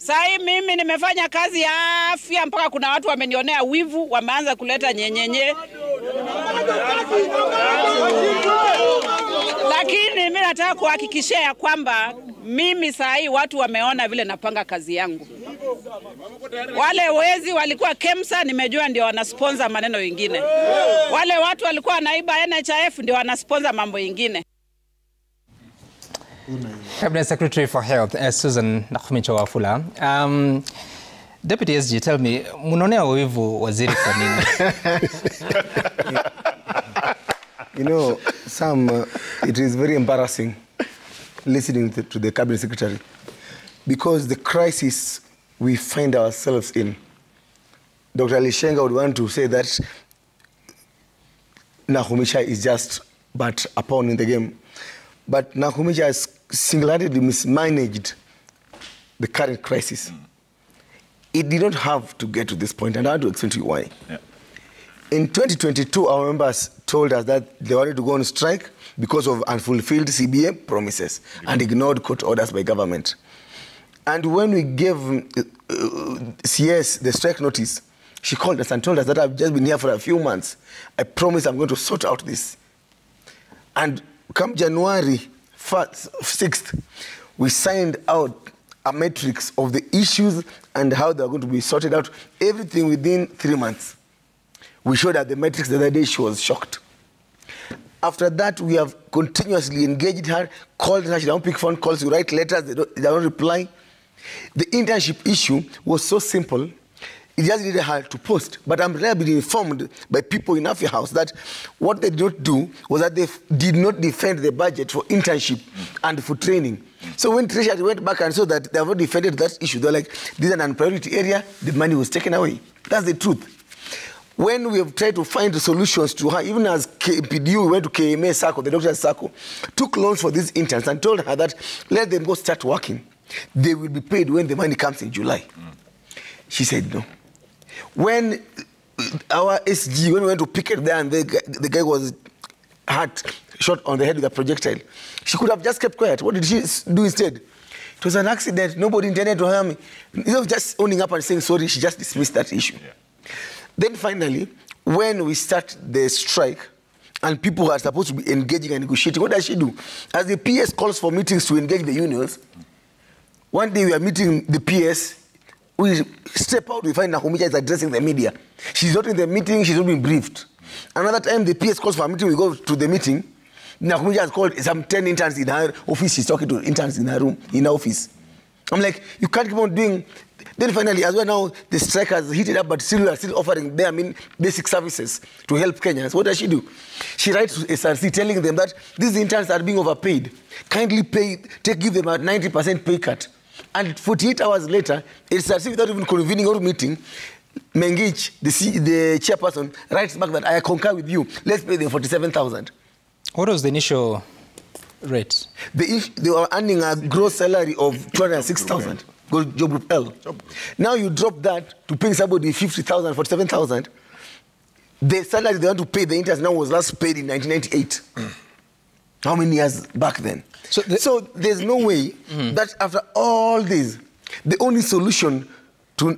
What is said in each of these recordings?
Sai mimi nimefanya kazi ya afya mpaka kuna watu wamenionea wivu, wameanza kuleta nyenyenye. Lakini mimi nataka kuhakikishia kwamba mimi sai watu wameona vile napanga kazi yangu. Wale wezi walikuwa KEMSA, nimejua ndio wanasponsor maneno mengine. Wale watu walikuwa naiba NHIF ndio wanasponsor mambo mengine. Cabinet Secretary for Health, Susan Nakhumicha Wafula. Deputy SG, tell me, munonea wivu waziri kwa nini? You know, Sam, it is very embarrassing listening to the Cabinet Secretary because the crisis we find ourselves in, Dr. Lishenga would want to say that Nakhumicha is just but a pawn in the game. But Nakhumicha has single-handedly mismanaged the current crisis. It did not have to get to this point, and I want to explain to you why. Yeah. In 2022, our members told us that they wanted to go on strike because of unfulfilled CBA promises and ignored court orders by government. And when we gave CS the strike notice, she called us and told us that I've just been here for a few months. I promise I'm going to sort out this. And come January 6th, we signed out a matrix of the issues and how they're going to be sorted out, everything within 3 months. We showed her the matrix the other day, she was shocked. After that, we have continuously engaged her, called her, she don't pick phone calls, we write letters, they don't reply. The internship issue was so simple, it just needed her to post. But I'm reliably informed by people in Afya House that what they did not do was that they did not defend the budget for internship and for training. So when Treasury went back and saw that they have not defended that issue, they're like, this is an unpriority area, the money was taken away. That's the truth. When we have tried to find solutions to her, even as KPDU, we went to KMA Sacco, the doctor's Sacco, took loans for these interns and told her that let them go start working. They will be paid when the money comes in July. She said no. When our SG, when we went to picket there and the guy was shot on the head with a projectile, she could have just kept quiet. What did she do instead? It was an accident. Nobody intended to harm me. Instead of just owning up and saying sorry, she just dismissed that issue. Yeah. Then finally, when we start the strike and people are supposed to be engaging and negotiating, what does she do? As the PS calls for meetings to engage the unions, one day we are meeting the PS, we step out, we find Nakhumicha is addressing the media. She's not in the meeting, she's not been briefed. Another time the PS calls for a meeting, we go to the meeting, Nakhumicha has called some 10 interns in her office, she's talking to interns in her room, in her office. I'm like, you can't keep on doing. Then finally, as well now, the strike has heated up, but still we are still offering them, basic services to help Kenyans. What does she do? She writes to SRC telling them that these interns are being overpaid. Kindly give them a 90% pay cut. And 48 hours later, SRC, without even convening or meeting, Mengich, the chairperson, writes back that I concur with you. Let's pay them 47,000. What was the initial rate? They were earning a gross salary of 206,000. Job Group L. Now you drop that to paying somebody 50,000, 47,000. The salary they want to pay the interns now was last paid in 1998. How many years back then? So there's no way that after all this, the only solution to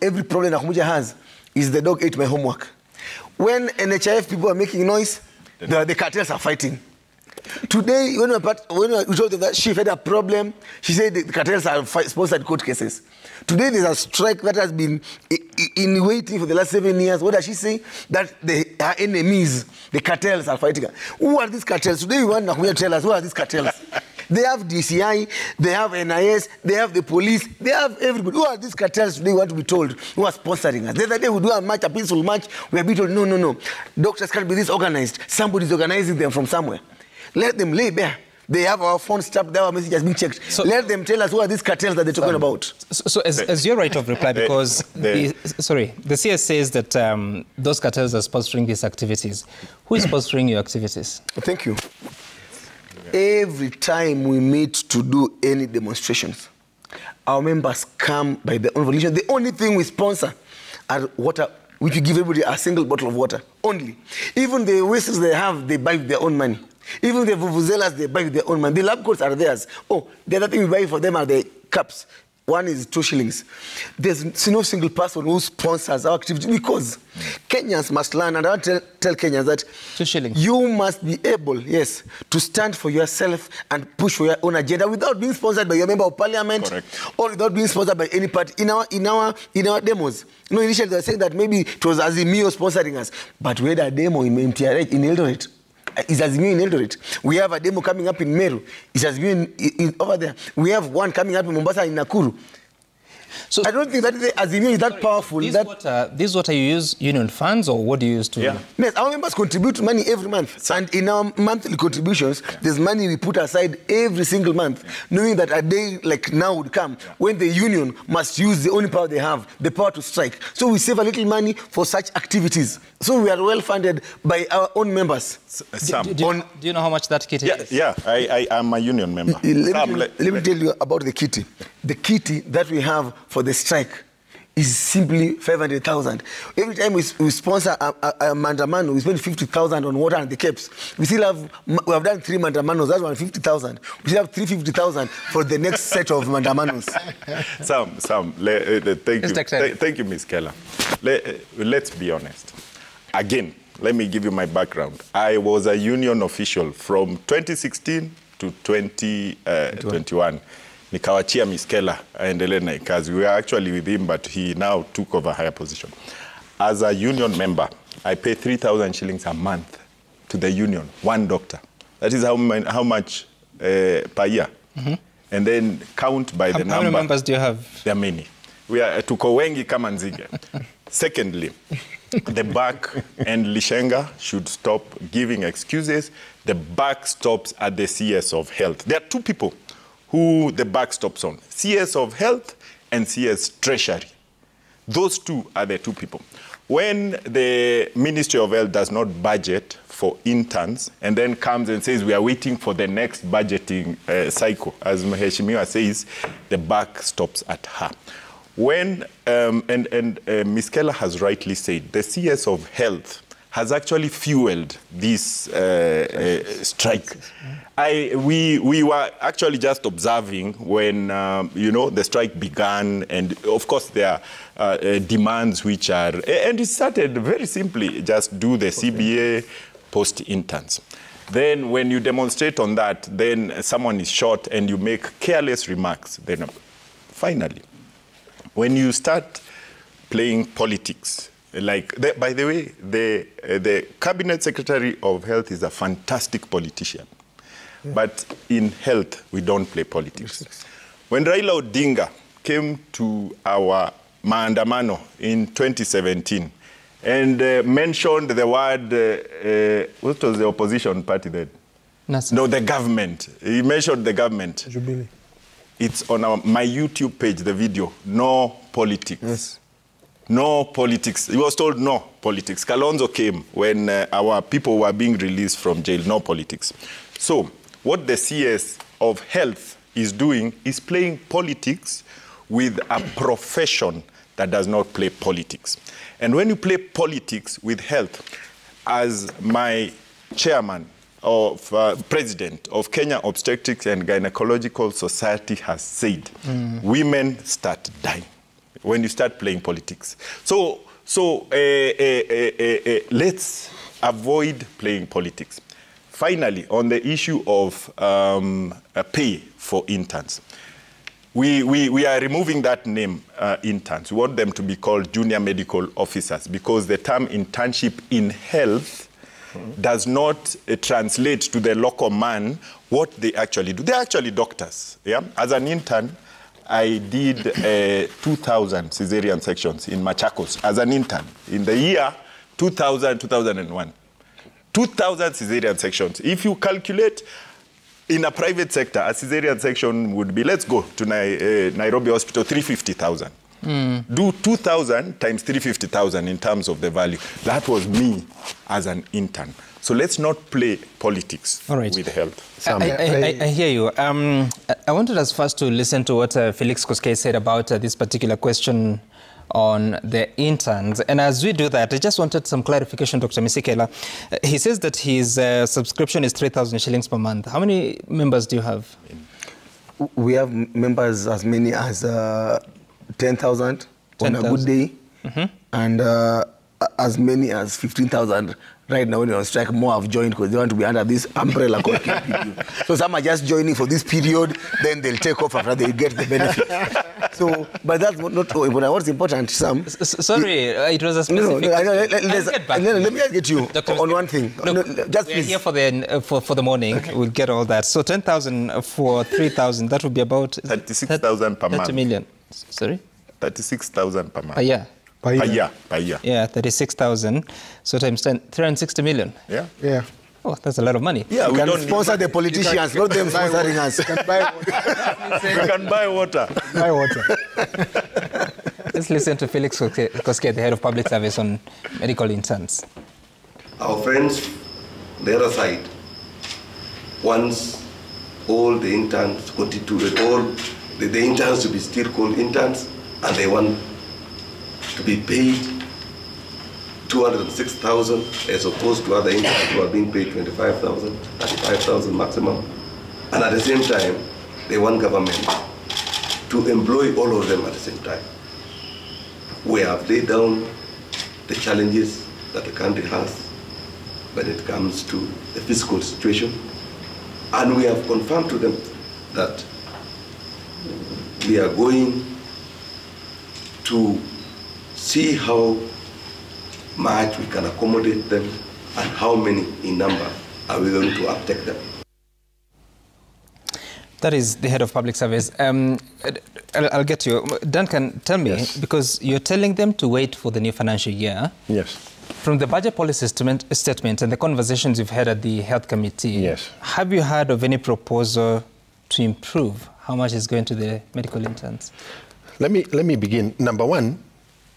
every problem Nakhumicha has is the dog ate my homework. When NHIF people are making noise, the cartels are fighting. Today, when we told them that she had a problem, she said the cartels are sponsored court cases. Today, there's a strike that has been in waiting for the last 7 years. What does she say? That her enemies, the cartels, are fighting her. Who are these cartels? Today, we want Nakhumicha to tell us who are these cartels. They have DCI, they have NIS, they have the police, they have everybody. Who are these cartels today? We want to be told who are sponsoring us. The other day, we do a march, a peaceful march. We are being told, no. Doctors can't be disorganized. Somebody's organizing them from somewhere. Let them lay bare. They have our phones tapped, their messages being checked. So let them tell us who are these cartels that they're talking about. So as your right of reply, because the CS says that those cartels are sponsoring these activities. Who is sponsoring your activities? Thank you. Every time we meet to do any demonstrations, our members come by their own volition. The only thing we sponsor are water, which we give everybody a single bottle of water, only. Even the whistles they have, they buy with their own money. Even the vuvuzelas, they buy with their own money. The lab coats are theirs. Oh, the other thing we buy for them are the cups. one is 2 shillings. There's no single person who sponsors our activity because Kenyans must learn, and I want to tell Kenyans that 2 shillings. you must be able, yes, to stand for yourself and push for your own agenda without being sponsored by your member of parliament. Correct. Or without being sponsored by any party. In our demos, initially they were saying that maybe it was Azimio sponsoring us, but we had a demo in MTRH in Eldoret. It's Azimio in Eldoret. We have a demo coming up in Meru. It's Azimio over there. We have one coming up in Mombasa in Nakuru. So I don't think that Azimio is that powerful. This is what you use union funds, or what do you use to? Yeah. Yes, our members contribute money every month, and in our monthly contributions, there's money we put aside every single month, knowing that a day like now would come when the union must use the only power they have, the power to strike. So we save a little money for such activities. So we are well funded by our own members. Do you know how much that kitty is? Yeah, I am a union member. Let me tell you about the kitty. The kitty that we have for the strike is simply 500,000. Every time we sponsor a mandamano, we spend 50,000 on water and the caps. We have done 3 mandamanos, that's 150,000. We still have 350,000 for the next set of mandamanos. Thank you, Ms. Keller. Let's be honest. Again, let me give you my background. I was a union official from 2016 to 2021. Nikawachia Ms. Keller aendelee na kazi. We were actually with him, but he now took over a higher position. As a union member, I pay 3,000 shillings a month to the union, one doctor. That is how much per year. Mm-hmm. And then count by the number. How many members do you have? There are many. We are tuko wengi kama nzige. Secondly, the BAC and Lishenga should stop giving excuses. The BAC stops at the CS of Health. There are 2 people who the BAC stops on, CS of Health and CS Treasury. Those 2 are the 2 people. When the Ministry of Health does not budget for interns and then comes and says we are waiting for the next budgeting cycle, as Mheshimiwa says, the BAC stops at her. When, Ms. Keller has rightly said, the CS of Health has actually fueled this strike. We were actually just observing when, the strike began, and of course there are demands which are, and it started very simply, just do the CBA post-interns. Then when you demonstrate on that, then someone is shot and you make careless remarks. Then finally, when you start playing politics, by the way, the Cabinet Secretary of Health is a fantastic politician. Yeah. But in health, we don't play politics. When Raila Odinga came to our maandamano in 2017 and mentioned the word, what was the opposition party then? Nothing. No, the government. He mentioned the government. Jubilee. It's on my YouTube page, the video. No politics. Yes. No politics. He was told no politics. Kalonzo came when our people were being released from jail. No politics. So what the CS of Health is doing is playing politics with a profession that does not play politics. And when you play politics with health, as my chairman of president of Kenya Obstetrics and Gynecological Society has said, women start dying when you start playing politics. So let's avoid playing politics. Finally, on the issue of pay for interns, we are removing that name, interns. We want them to be called junior medical officers because the term internship in health does not translate to the local man what they actually do. They're actually doctors. Yeah? As an intern, I did 2,000 cesarean sections in Machakos as an intern in the year 2000, 2001. 2,000 cesarean sections. If you calculate in a private sector, a cesarean section would be, let's go to Nairobi Hospital, 350,000. Do 2,000 times 350,000 in terms of the value. That was me as an intern. So let's not play politics with health. I hear you. I wanted us first to listen to what Felix Koskei said about this particular question on the interns. And as we do that, I just wanted some clarification, Dr. Misikela. He says that his subscription is 3,000 shillings per month. How many members do you have? We have members as many as 10,000 on a good day, and as many as 15,000 right now when you're on strike. More have joined because they want to be under this umbrella called KPU. So some are just joining for this period, then they'll take off after they get the benefit. So, but that's not important. What's important, Sam? Sorry, it was a specific... Let me just get you on one thing. Look, just we're here for the morning. We'll get all that. So 10,000 for 3,000, that would be about... 36,000 per month. 30 million. Sorry? 36,000 per month. Per year. Per year. Yeah, 36,000. So times 10, 360 million. Yeah. Yeah. Oh, that's a lot of money. Yeah, we can sponsor the politicians, not them sponsoring us. You can buy water. We can buy water. Buy water. Let's listen to Felix Koskei, the head of public service on medical interns. Our friends, the other side, wants all the interns constituted, all the interns to be still called interns, and they want to be paid 206,000 as opposed to other interns who are being paid 25,000, 35,000 maximum. And at the same time, they want government to employ all of them at the same time. We have laid down the challenges that the country has when it comes to the fiscal situation, and we have confirmed to them that we are going to see how much we can accommodate them and how many in number are we going to uptake them. That is the head of public service. I'll get to you. Duncan, tell me, Yes. because you're telling them to wait for the new financial year. Yes. From the budget policy statement and the conversations you've had at the health committee, Yes. have you heard of any proposal to improve how much is going to the medical interns? Let me begin. Number one,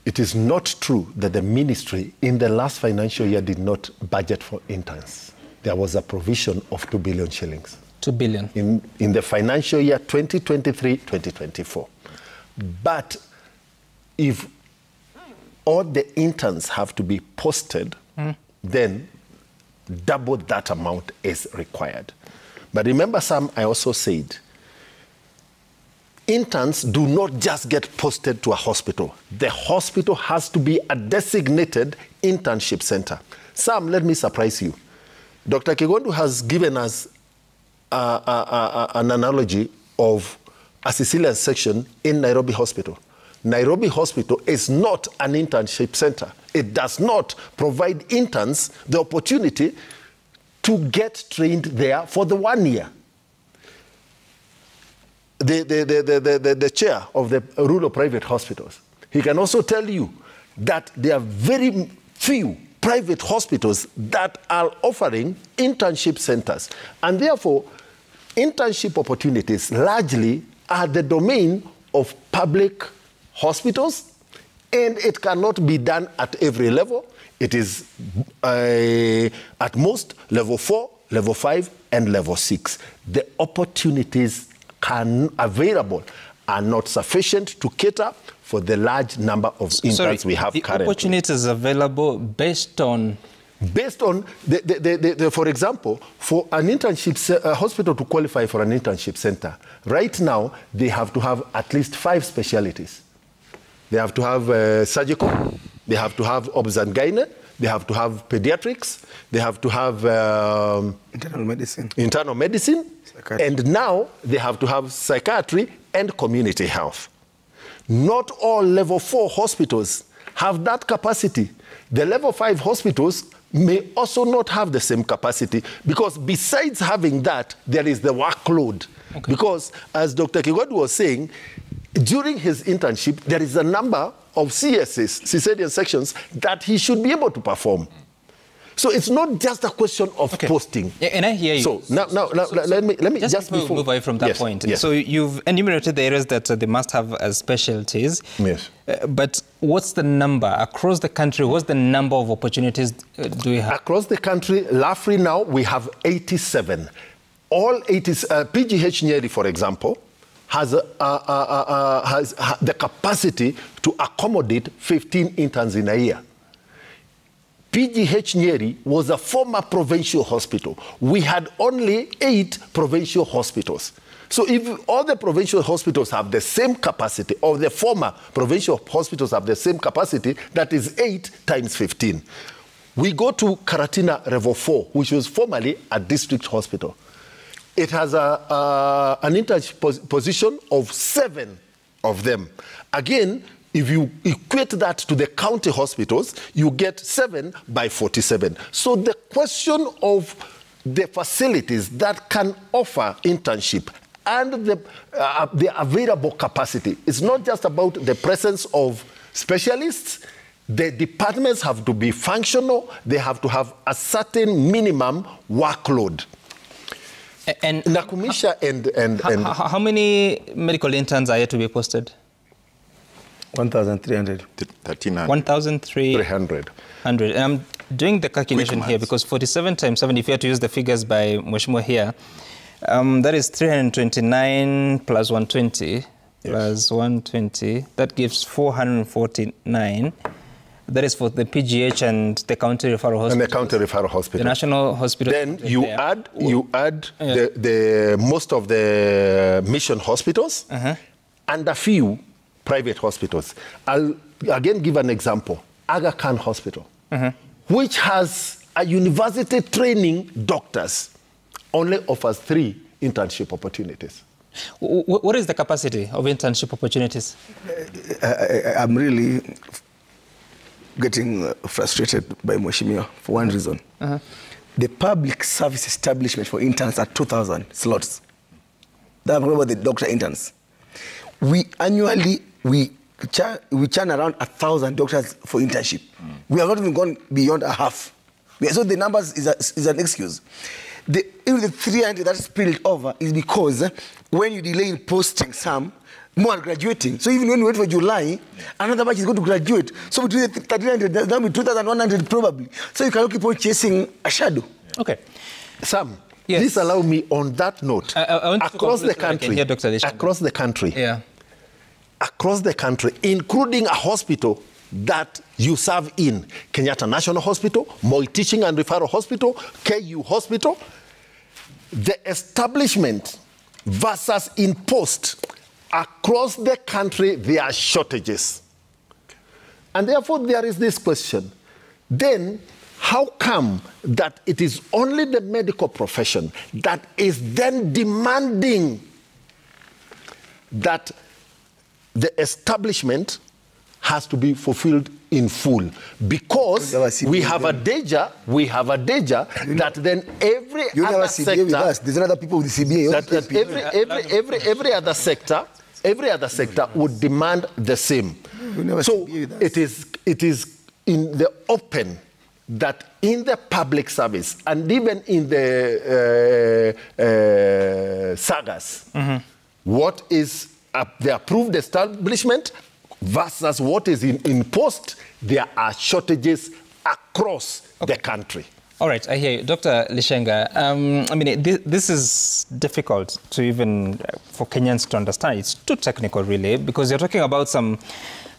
it is not true that the ministry in the last financial year did not budget for interns. There was a provision of 2 billion shillings. 2 billion. In the financial year 2023-2024. But if all the interns have to be posted, then double that amount is required. But remember, Sam, I also said, interns do not just get posted to a hospital. The hospital has to be a designated internship center. Sam, let me surprise you. Dr. Kigondu has given us an analogy of a Sicilian section in Nairobi Hospital. Nairobi Hospital is not an internship center. It does not provide interns the opportunity to get trained there for the 1 year. The chair of the rural private hospitals, he can also tell you that there are very few private hospitals that are offering internship centers. And therefore, internship opportunities largely are the domain of public hospitals, and it cannot be done at every level. It is at most level 4, level 5, and level 6. The opportunities available are not sufficient to cater for the large number of interns we have currently. The opportunities available based on... Based on, for example, for an internship hospital to qualify for an internship center, right now they have to have at least 5 specialties. They have to have surgical, they have to have obs and gynae, they have to have pediatrics, they have to have internal medicine, and now they have to have psychiatry and community health. Not all level 4 hospitals have that capacity. The level 5 hospitals may also not have the same capacity, because besides having that, there is the workload. Okay. Because as Dr. Kigondu was saying, during his internship, there is a number of CSs, cesarean sections, that he should be able to perform. So it's not just a question of posting. Yeah, and I hear you. So now let me just move away from that point. Yes. So you've enumerated the areas that they must have as specialties. Yes. But what's the number across the country? What's the number of opportunities do we have? Across the country, Lafri now we have 87. All 80. PGH Nyeri, for example, has the capacity to accommodate 15 interns in a year. PGH Nyeri was a former provincial hospital. We had only 8 provincial hospitals. So if all the provincial hospitals have the same capacity, or the former provincial hospitals have the same capacity, that is 8 times 15. We go to Karatina Level 4, which was formerly a district hospital. It has an internship position of 7 of them. Again, if you equate that to the county hospitals, you get 7 by 47. So the question of the facilities that can offer internship and the available capacity is not just about the presence of specialists. The departments have to be functional. They have to have a certain minimum workload. And Nakumisha and how many medical interns are yet to be posted? 1,300. 1,300. 1,300. And I'm doing the calculation here because 47 times 7, if you had to use the figures by Mheshimiwa here, that is 329 plus 120 plus 120. That gives 449. That is for the PGH and the county referral hospital. And the county referral hospital. The national hospital. Then you add the most of the mission hospitals and a few private hospitals. I'll again give an example. Aga Khan Hospital, which has a university training doctors, only offers 3 internship opportunities. What is the capacity of internship opportunities? I'm really getting frustrated by Mheshimiwa for one reason. The public service establishment for interns are 2,000 slots. That's about the doctor interns. We annually, we churn around 1,000 doctors for internship. We have not even gone beyond a half. So the numbers is an excuse. Even the 300 that spilled over is because when you delay in posting some, more are graduating. So even when we wait for July, another batch is going to graduate. So between the 1,300, there'll be 2,100 probably. So you cannot keep on chasing a shadow. Okay. Sam, please allow me on that note. I want across the country, here, Dr. Lishenga. across the country, including a hospital that you serve in, Kenyatta National Hospital, Moi Teaching and Referral Hospital, KU Hospital, the establishment versus in post, across the country, there are shortages. And therefore, there is this question. Then, how come that it is only the medical profession that is then demanding that the establishment has to be fulfilled in full? Because we have a danger, that then every other sector, there's another people with the CBA. that every other sector would demand the same. So it is in the open that in the public service and even in the sagas, what is the approved establishment versus what is in post, there are shortages across the country. All right, I hear you. Dr. Lishenga, I mean, this is difficult to even for Kenyans to understand. It's too technical, really, because you're talking about some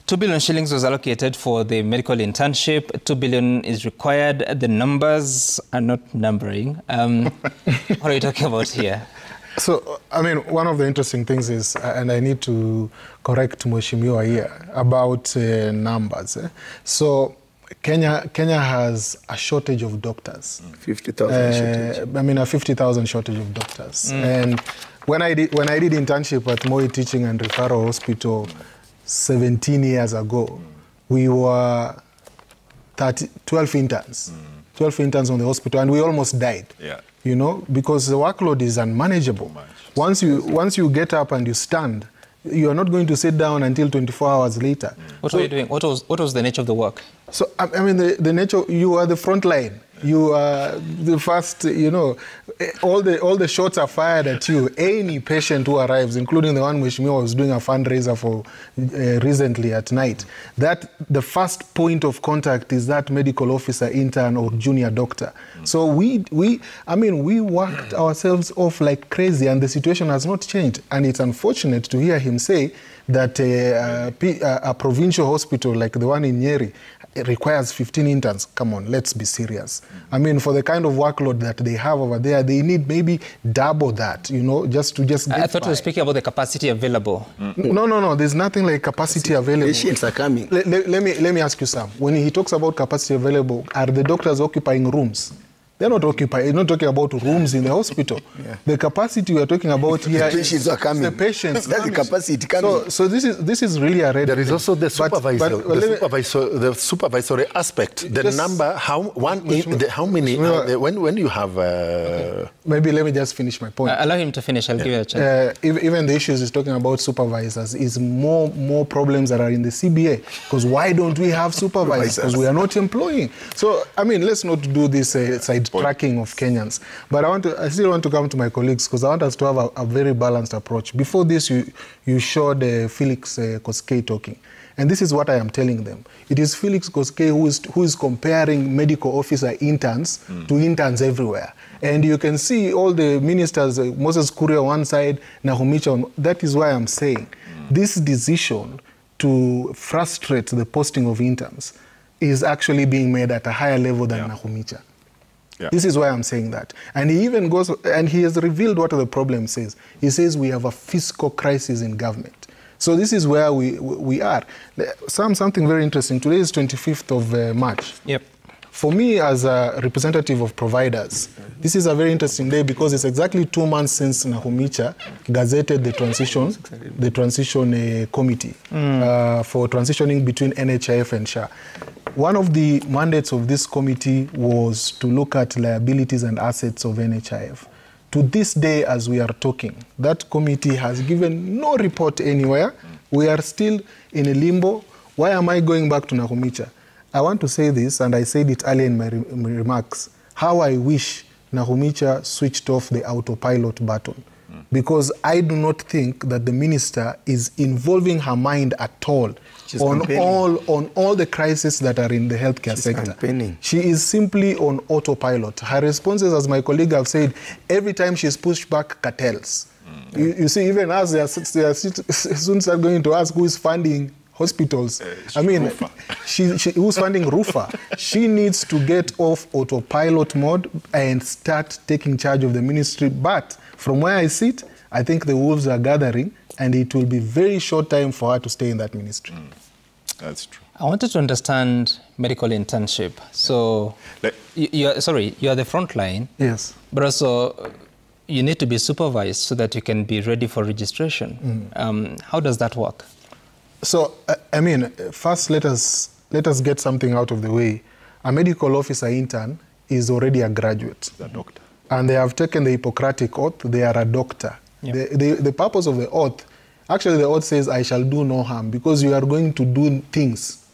2 billion shillings was allocated for the medical internship. 2 billion is required. The numbers are not numbering. What are you talking about here? So, I mean, one of the interesting things is, and I need to correct Mheshimiwa here, about numbers. So, Kenya has a shortage of doctors. 50,000 shortage. I mean, a 50,000 shortage of doctors. And when I did internship at Moi Teaching and Referral Hospital 17 years ago, we were 12 interns. 12 interns on the hospital, and we almost died. Yeah. You know, because the workload is unmanageable. Once you get up and you stand, you are not going to sit down until 24 hours later. What were you doing? What was the nature of the work? So, I mean, the nature, you are the front line. You are the first, you know, all the shots are fired at you. Any patient who arrives, including the one Mheshimiwa was doing a fundraiser for recently at night, that the first point of contact is that medical officer, intern, or junior doctor. So we worked ourselves off like crazy, and the situation has not changed. And it's unfortunate to hear him say that a provincial hospital like the one in Nyeri requires 15 interns. Come on, let's be serious. I mean, for the kind of workload that they have over there, they need maybe double that, you know, just to get I thought by. you were speaking about the capacity available. No. There's nothing like capacity available. Patients are coming. Let me ask you, Sam. When he talks about capacity available, are the doctors occupying rooms? They're not occupying. Not talking about rooms in the hospital. Yeah. The capacity we are talking about here. The patients are coming. The patients. That's the capacity coming. So this is really a red. There is thing. also the supervisor, the supervisory aspect. The Just- number, how many? When you have. Maybe let me just finish my point. Allow him to finish. I'll give you a chance. Even the issues he's talking about supervisors is more problems that are in the CBA. Because why don't we have supervisors? Because we are not employing. So I mean, let's not do this side tracking of Kenyans. But I still want to come to my colleagues because I want us to have a very balanced approach. Before this, you showed Felix Koskei talking. And this is what I am telling them. It is Felix Koskei who is comparing medical officer interns to interns everywhere. And you can see all the ministers, Moses Kuria on one side, Nahumicha on. That is why I'm saying this decision to frustrate the posting of interns is actually being made at a higher level than Nahumicha. Yeah. This is why I'm saying that. And he even goes, and he has revealed what the problem says. He says we have a fiscal crisis in government. So this is where we are. Something very interesting. Today is 25th of March. Yep. For me, as a representative of providers, this is a very interesting day because it's exactly 2 months since Nahumicha gazetted the transition committee for transitioning between NHIF and SHA. One of the mandates of this committee was to look at liabilities and assets of NHIF. To this day, as we are talking, that committee has given no report anywhere. We are still in a limbo. Why am I going back to Nahumicha? I want to say this, and I said it earlier in my remarks, how I wish Nahumicha switched off the autopilot button. Because I do not think that the minister is involving her mind at all on all the crises that are in the healthcare sector. Campaigning. She is simply on autopilot. Her responses, as my colleague have said, every time she's pushed back cartels. You see, even as they are soon start going to ask who is funding hospitals. I mean, who's funding RUFA? She needs to get off autopilot mode and start taking charge of the ministry. But from where I sit, I think the wolves are gathering, and it will be very short time for her to stay in that ministry. That's true. I wanted to understand medical internship. So, you are the front line. Yes. But also, you need to be supervised so that you can be ready for registration. How does that work? So, I mean, first let us get something out of the way. A medical officer intern is already a graduate. The doctor. And they have taken the Hippocratic oath. They are a doctor. Yep. The purpose of the oath, actually the oath says, I shall do no harm, because you are going to do things.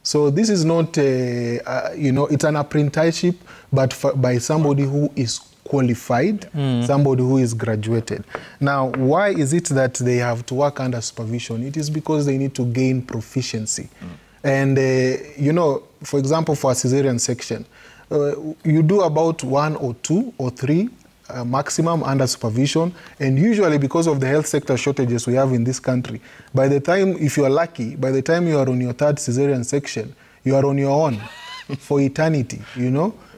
So this is not, it's an apprenticeship, but by somebody who is qualified, somebody who is graduated. Now, why is it that they have to work under supervision? It is because they need to gain proficiency. And, for example, for a cesarean section, you do about 1 or 2 or 3 maximum under supervision. And usually, because of the health sector shortages we have in this country, by the time, if you are lucky, by the time you are on your 3rd cesarean section, you are on your own for eternity,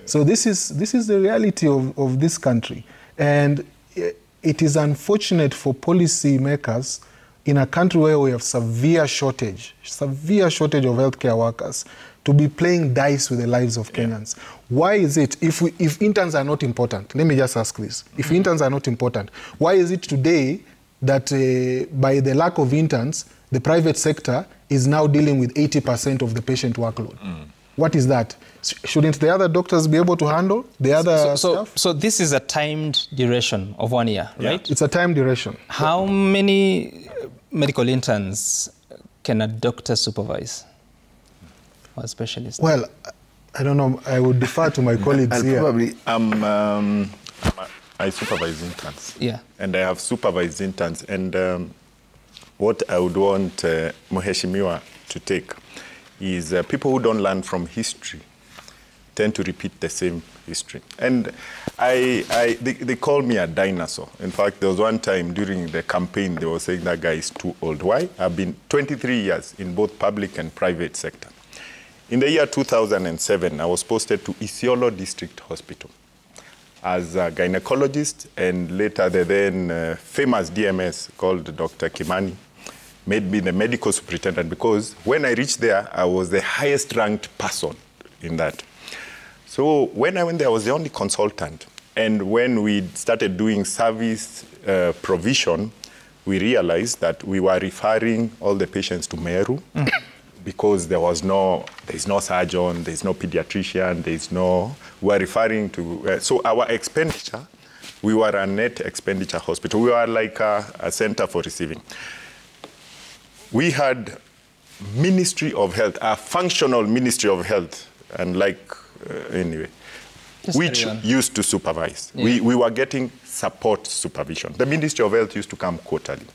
So this is the reality of this country. And it is unfortunate for policy makers in a country where we have severe shortage of healthcare workers to be playing dice with the lives of Kenyans. Why is it, if interns are not important, let me just ask this, if interns are not important, why is it today that by the lack of interns, the private sector is now dealing with 80% of the patient workload? What is that? Shouldn't the other doctors be able to handle the other stuff? So this is a timed duration of 1 year, right? It's a time duration. How many medical interns can a doctor supervise? Or a specialist? Well, I don't know. I would defer to my colleagues here. Probably. I supervise interns. Yeah. And I have supervised interns. And what I would want Mheshimiwa to take is people who don't learn from history tend to repeat the same history. And they call me a dinosaur. In fact, there was one time during the campaign, they were saying that guy is too old. Why? I've been 23 years in both public and private sector. In the year 2007, I was posted to Isiolo District Hospital as a gynecologist, and later the then famous DMS called Dr. Kimani made me the medical superintendent, because when I reached there, I was the highest ranked person in that. So when I went there, I was the only consultant. And when we started doing service provision, we realized that we were referring all the patients to Meru because there's no surgeon, there's no pediatrician, we were referring to, so our expenditure, we were a net expenditure hospital. We were like a center for receiving. We had Ministry of Health, a functional Ministry of Health, and anyway, which used to supervise. Yeah. We were getting support supervision. The Ministry of Health used to come quarterly.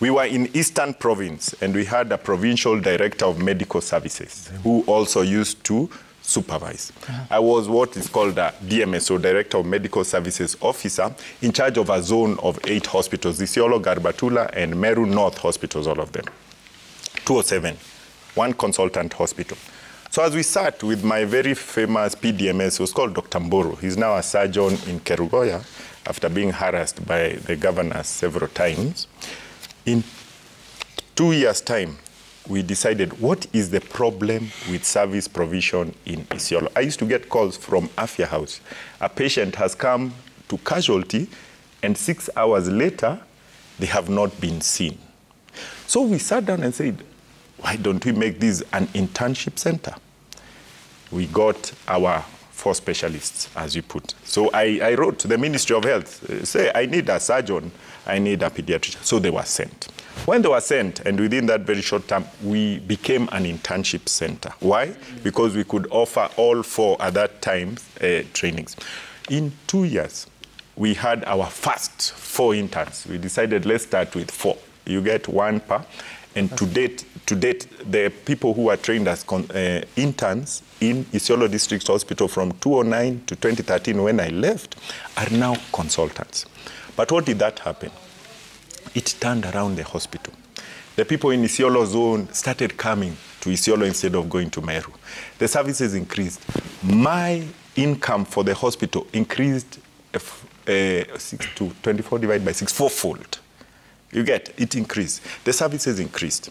We were in Eastern Province, and we had a provincial director of medical services who also used to supervise. I was what is called a DMSO, Director of Medical Services Officer, in charge of a zone of 8 hospitals, Isiolo, Garbatula, and Meru North hospitals, all of them. 207, one consultant hospital. So as we sat with my very famous PDMS, who was called Dr. Mburu, he's now a surgeon in Kerugoya after being harassed by the governor several times. In 2 years' time, we decided what is the problem with service provision in Isiolo. I used to get calls from Afya House. A patient has come to casualty, and 6 hours later, they have not been seen. So we sat down and said, why don't we make this an internship center? We got our 4 specialists, as you put. So I wrote to the Ministry of Health, say, I need a surgeon, I need a pediatrician. So they were sent. When they were sent, and within that very short time, we became an internship center. Why? Because we could offer all 4 at that time trainings. In 2 years, we had our first 4 interns. We decided, let's start with 4. You get 1 per. And to date, the people who are trained as interns in Isiolo District Hospital from 2009 to 2013, when I left, are now consultants. But what did that happen? It turned around the hospital. The people in Isiolo zone started coming to Isiolo instead of going to Meru. The services increased. My income for the hospital increased 6 to 24 divided by 6, 4-fold. You get, it increased. The services increased.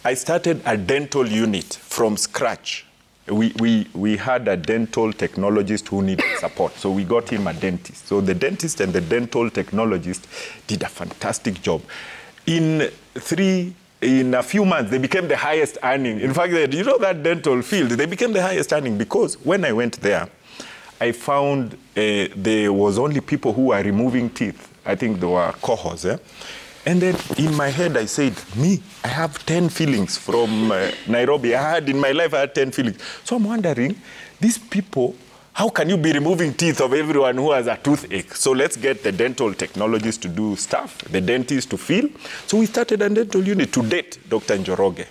I started a dental unit from scratch. We had a dental technologist who needed support, so we got him a dentist. So the dentist and the dental technologist did a fantastic job. In a few months, they became the highest earning. In fact, you know that dental field, they became the highest earning because when I went there, I found there was only people who were removing teeth. I think there were cohorts. And then in my head, I said, I have 10 fillings from Nairobi. In my life, I had 10 fillings. So I'm wondering, these people, how can you be removing teeth of everyone who has a toothache? So let's get the dental technologists to do stuff, the dentists to fill. So we started a dental unit. To date, Dr. Njoroge,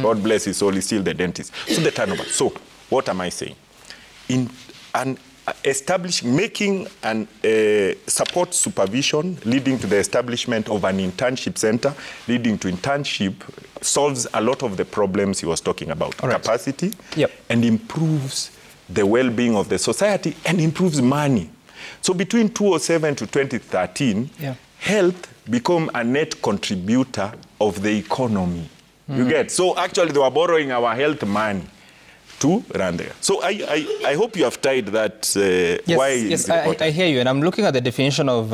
God bless his soul, he's still the dentist. So the turnover. So what am I saying? Making an support supervision leading to the establishment of an internship center, leading to internship, solves a lot of the problems he was talking about. Right. Capacity, and improves the well-being of the society, and improves money. So between 2007 to 2013, health became a net contributor of the economy. You get? So actually they were borrowing our health money to run there. So I hope you have tried that. Yes, I hear you. And I'm looking at the definition of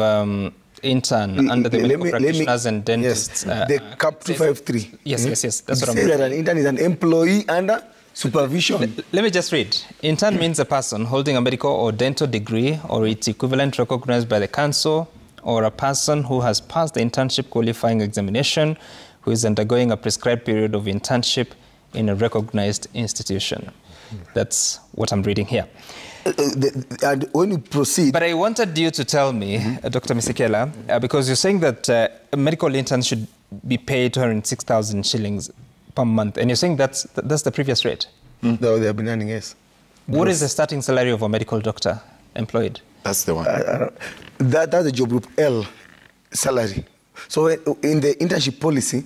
intern under the medical practitioners and dentists. Yes, the CAP 253. Yes. That's what I'm saying. That an intern is an employee under supervision. Let me just read. Intern means a person holding a medical or dental degree or its equivalent recognized by the council, or a person who has passed the internship qualifying examination, who is undergoing a prescribed period of internship in a recognized institution. That's what I'm reading here. And when you proceed... But I wanted you to tell me, Dr. Misikela, because you're saying that medical interns should be paid 206,000 shillings per month, and you're saying that's the previous rate? No, they have been earning, yes. What is the starting salary of a medical doctor employed? That's the one. That's the job group L salary. So in the internship policy,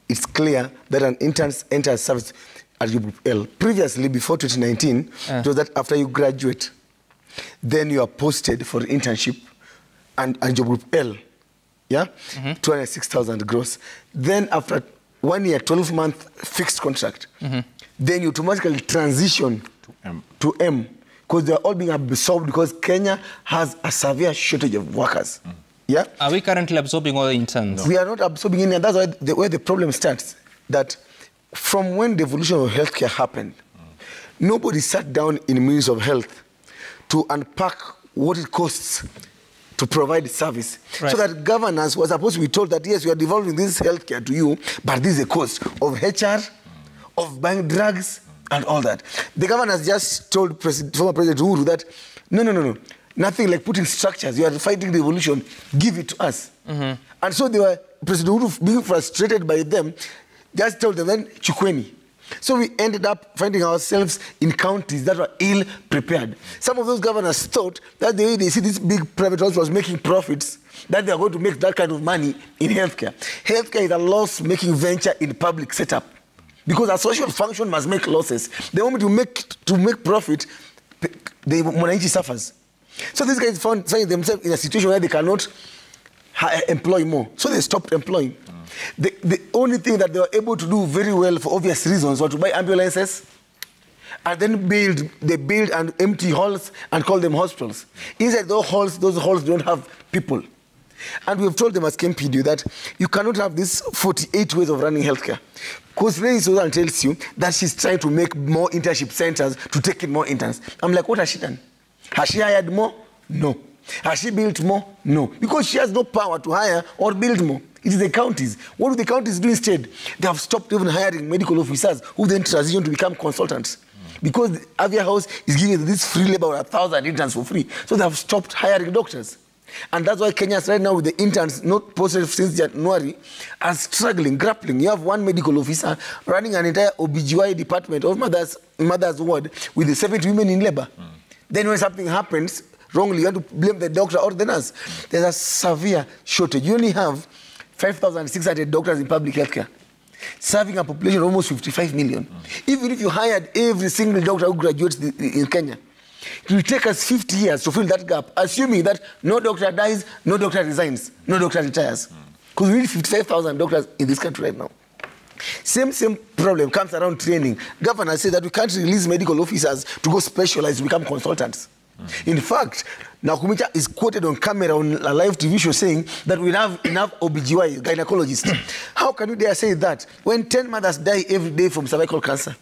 it's clear that an intern enters service at your Group L. Previously, before 2019, it was that after you graduate, then you are posted for internship and your Group L, yeah? 206,000 gross. Then after 1 year, 12-month fixed contract, then you automatically transition to M, because they are all being absorbed because Kenya has a severe shortage of workers. Yeah? Are we currently absorbing all the interns? We are not absorbing any, and that's where the problem starts. That from when the evolution of healthcare happened, nobody sat down in the Ministry of Health to unpack what it costs to provide service. Right. So that governors were supposed to be told that, yes, we are developing this healthcare to you, but this is a cost of HR, of buying drugs, and all that. The governors just told former President Uhuru that, no. Nothing like putting structures. You are fighting the evolution. Give it to us. And so they were, President Uhuru, being frustrated by them, just told them, then, chukweni. So we ended up finding ourselves in counties that were ill-prepared. Some of those governors thought that the way they see this big private hospitals making profits, that they are going to make that kind of money in healthcare. Healthcare is a loss-making venture in public setup. Because a social function must make losses. The moment you make profit, the mwananchi suffers. So these guys find themselves in a situation where they cannot employ more. So they stopped employing. The only thing that they were able to do very well for obvious reasons was to buy ambulances and then build and empty halls and call them hospitals. Inside those halls don't have people. And we have told them as KMPDU that you cannot have these 48 ways of running healthcare. Because Lady Susan tells you that she's trying to make more internship centers to take in more interns. I'm like, what has she done? Has she hired more? No. Has she built more? No. Because she has no power to hire or build more. It is the counties. What do the counties do instead? They have stopped even hiring medical officers who then transition to become consultants. Because the Avia House is giving this free labor of 1,000 interns for free. So they have stopped hiring doctors. And that's why Kenya right now with the interns not posted since January are struggling, grappling. You have one medical officer running an entire OBGY department of mother's ward with the 70 women in labor. Then when something happens wrongly, you have to blame the doctor or the nurse. There's a severe shortage. You only have 5,600 doctors in public healthcare, serving a population of almost 55 million. Even if you hired every single doctor who graduates in Kenya, it will take us 50 years to fill that gap, assuming that no doctor dies, no doctor resigns, no doctor retires. Because we need 55,000 doctors in this country right now. Same problem comes around training. Governors say that we can't release medical officers to go specialize to become consultants. In fact, Nakumicha is quoted on camera on a live TV show saying that we have enough OBGY, gynecologists. How can you dare say that when 10 mothers die every day from cervical cancer?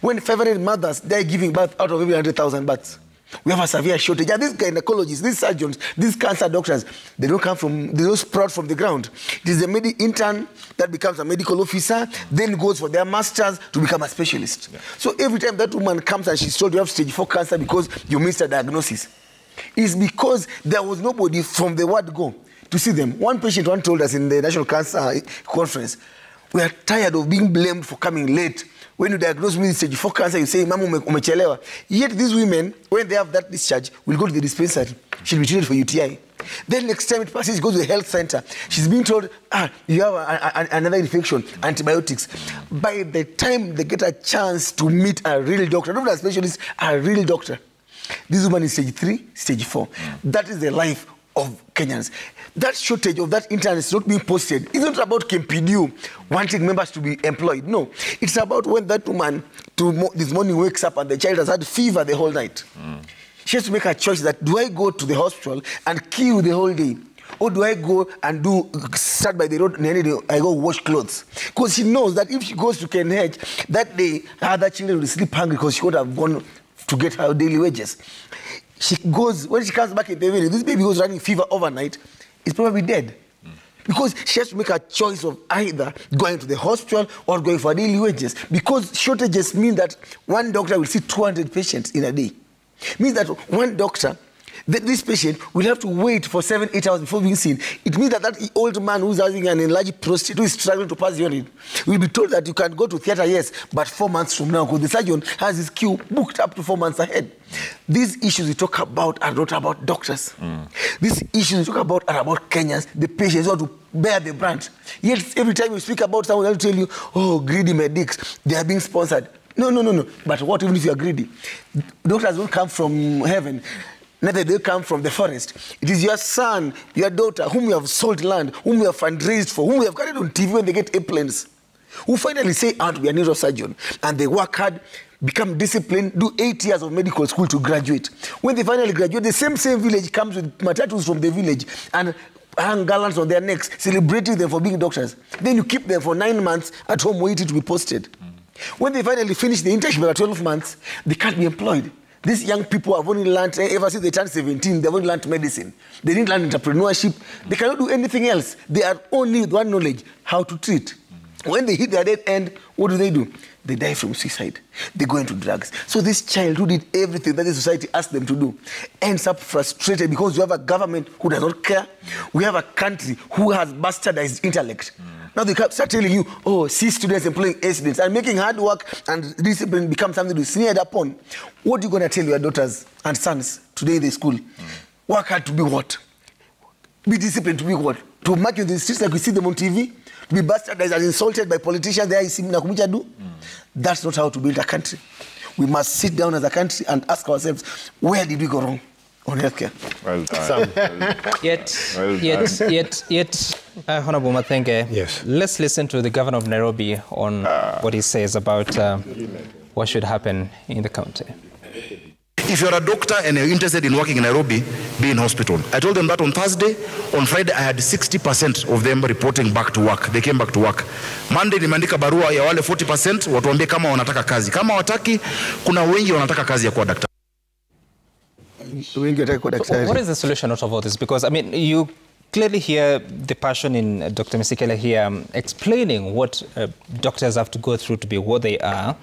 When 500 mothers die giving birth out of every 100,000 births? We have a severe shortage. And these gynecologists, these surgeons, these cancer doctors, they don't sprout from the ground. It is the intern that becomes a medical officer, then goes for their masters to become a specialist. Yeah. So every time that woman comes and she's told you have stage 4 cancer because you missed a diagnosis, it's because there was nobody from the word go to see them. One patient once told us in the National Cancer Conference, we are tired of being blamed for coming late. When you diagnose me with stage 4 cancer, you say, Mama, umechelewa. Yet these women, when they have that discharge, will go to the dispensary. She'll be treated for UTI. Then next time it passes, she goes to the health center. She's being told, you have another infection, antibiotics. By the time they get a chance to meet a real doctor, not a specialist, a real doctor, this woman is stage 3, stage 4. That is the life of Kenyans. That shortage of that intern is not being posted. It's not about KMPDU wanting members to be employed. No. It's about when that woman this morning wakes up and the child has had fever the whole night. She has to make a choice that, do I go to the hospital and queue the whole day? Or do I go and start by the road and I go wash clothes? Because she knows that if she goes to KNH, that day other children will sleep hungry because she would have gone to get her daily wages. She goes, when she comes back in the evening, this baby who's running fever overnight is probably dead. Because she has to make a choice of either going to the hospital or going for daily wages. Because shortages mean that one doctor will see 200 patients in a day. Means that one doctor, this patient will have to wait for 7-8 hours before being seen. It means that that old man who's having an enlarged prostate, who is struggling to pass urine, will be told that you can go to theater, yes, but 4 months from now, because the surgeon has his queue booked up to 4 months ahead. These issues we talk about are not about doctors. These issues we talk about are about Kenyans, the patients who want to bear the brunt. Yet every time you speak about someone, they'll tell you, oh, greedy medics, they are being sponsored. No. But what even if you are greedy? Doctors don't come from heaven. Neither they come from the forest. It is your son, your daughter, whom you have sold land, whom you have fundraised for, whom you have carried on TV when they get airplanes, who finally say, I want to be a neurosurgeon. And they work hard, become disciplined, do 8 years of medical school to graduate. When they finally graduate, the same village comes with matatus from the village and hang garlands on their necks, celebrating them for being doctors. Then you keep them for 9 months at home waiting to be posted. When they finally finish the internship at 12 months, they can't be employed. These young people have only learned, ever since they turned 17, they've only learned medicine. They didn't learn entrepreneurship. They cannot do anything else. They are only with one knowledge, how to treat. When they hit their dead end, what do? They die from suicide. They go into drugs. So this child who did everything that the society asked them to do ends up frustrated because you have a government who does not care. We have a country who has bastardized intellect. Now they start telling you, oh, see students employing A students and making hard work and discipline become something to be sneered upon. What are you going to tell your daughters and sons today in the school? Work hard to be what? Be disciplined to be what? To march in the streets like we see them on TV? To be bastardized and insulted by politicians there, you see Nakumicha do? That's not how to build a country. We must sit down as a country and ask ourselves, where did we go wrong on healthcare? Well done. Yet, Honorable Mathenge, yes. Let's listen to the governor of Nairobi on what he says about what should happen in the county. If you're a doctor and you're interested in working in Nairobi, be in hospital. I told them that on Thursday. On Friday, I had 60% of them reporting back to work. They came back to work. Monday, nimeandika barua ya wale 40% watuambie kama wanataka kazi. Kama wataki, kuna wengi wanataka kazi ya kuwa daktari. What is the solution out of all this? Because, I mean, you clearly hear the passion in Dr. Misikela here explaining what doctors have to go through to be what they are,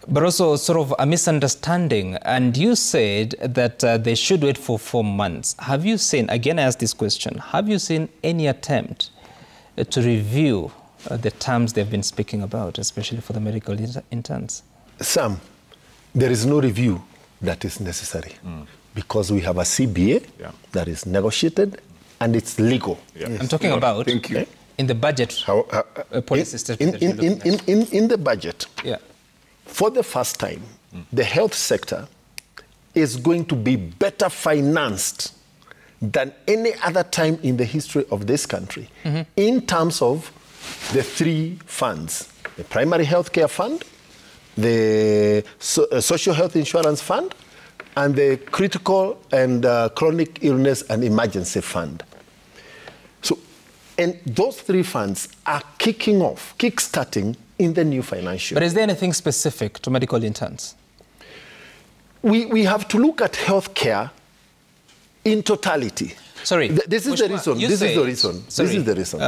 but also sort of a misunderstanding. And you said that they should wait for 4 months. Have you seen, again I ask this question, have you seen any attempt to review the terms they've been speaking about, especially for the medical interns? Sam, there is no review that is necessary because we have a CBA that is negotiated and it's legal. I'm talking about in the budget policy in the budget. For the first time, the health sector is going to be better financed than any other time in the history of this country in terms of the 3 funds: the primary health care fund, the social health insurance fund, and the critical and chronic illness and emergency fund. So, and those 3 funds are kickstarting in the new financial. But is there anything specific to medical interns? We have to look at healthcare in totality. Sorry. This is the reason. This is the reason.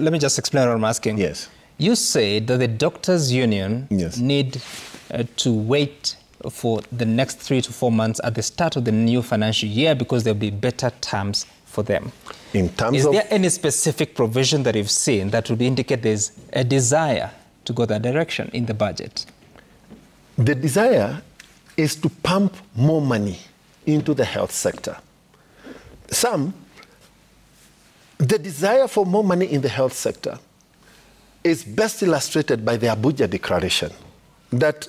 Let me just explain what I'm asking. Yes. You said that the doctors' union need to wait for the next 3 to 4 months at the start of the new financial year because there'll be better terms for them. In terms is there any specific provision that you've seen that would indicate there's a desire to go that direction in the budget? The desire is to pump more money into the health sector. The desire for more money in the health sector is best illustrated by the Abuja Declaration that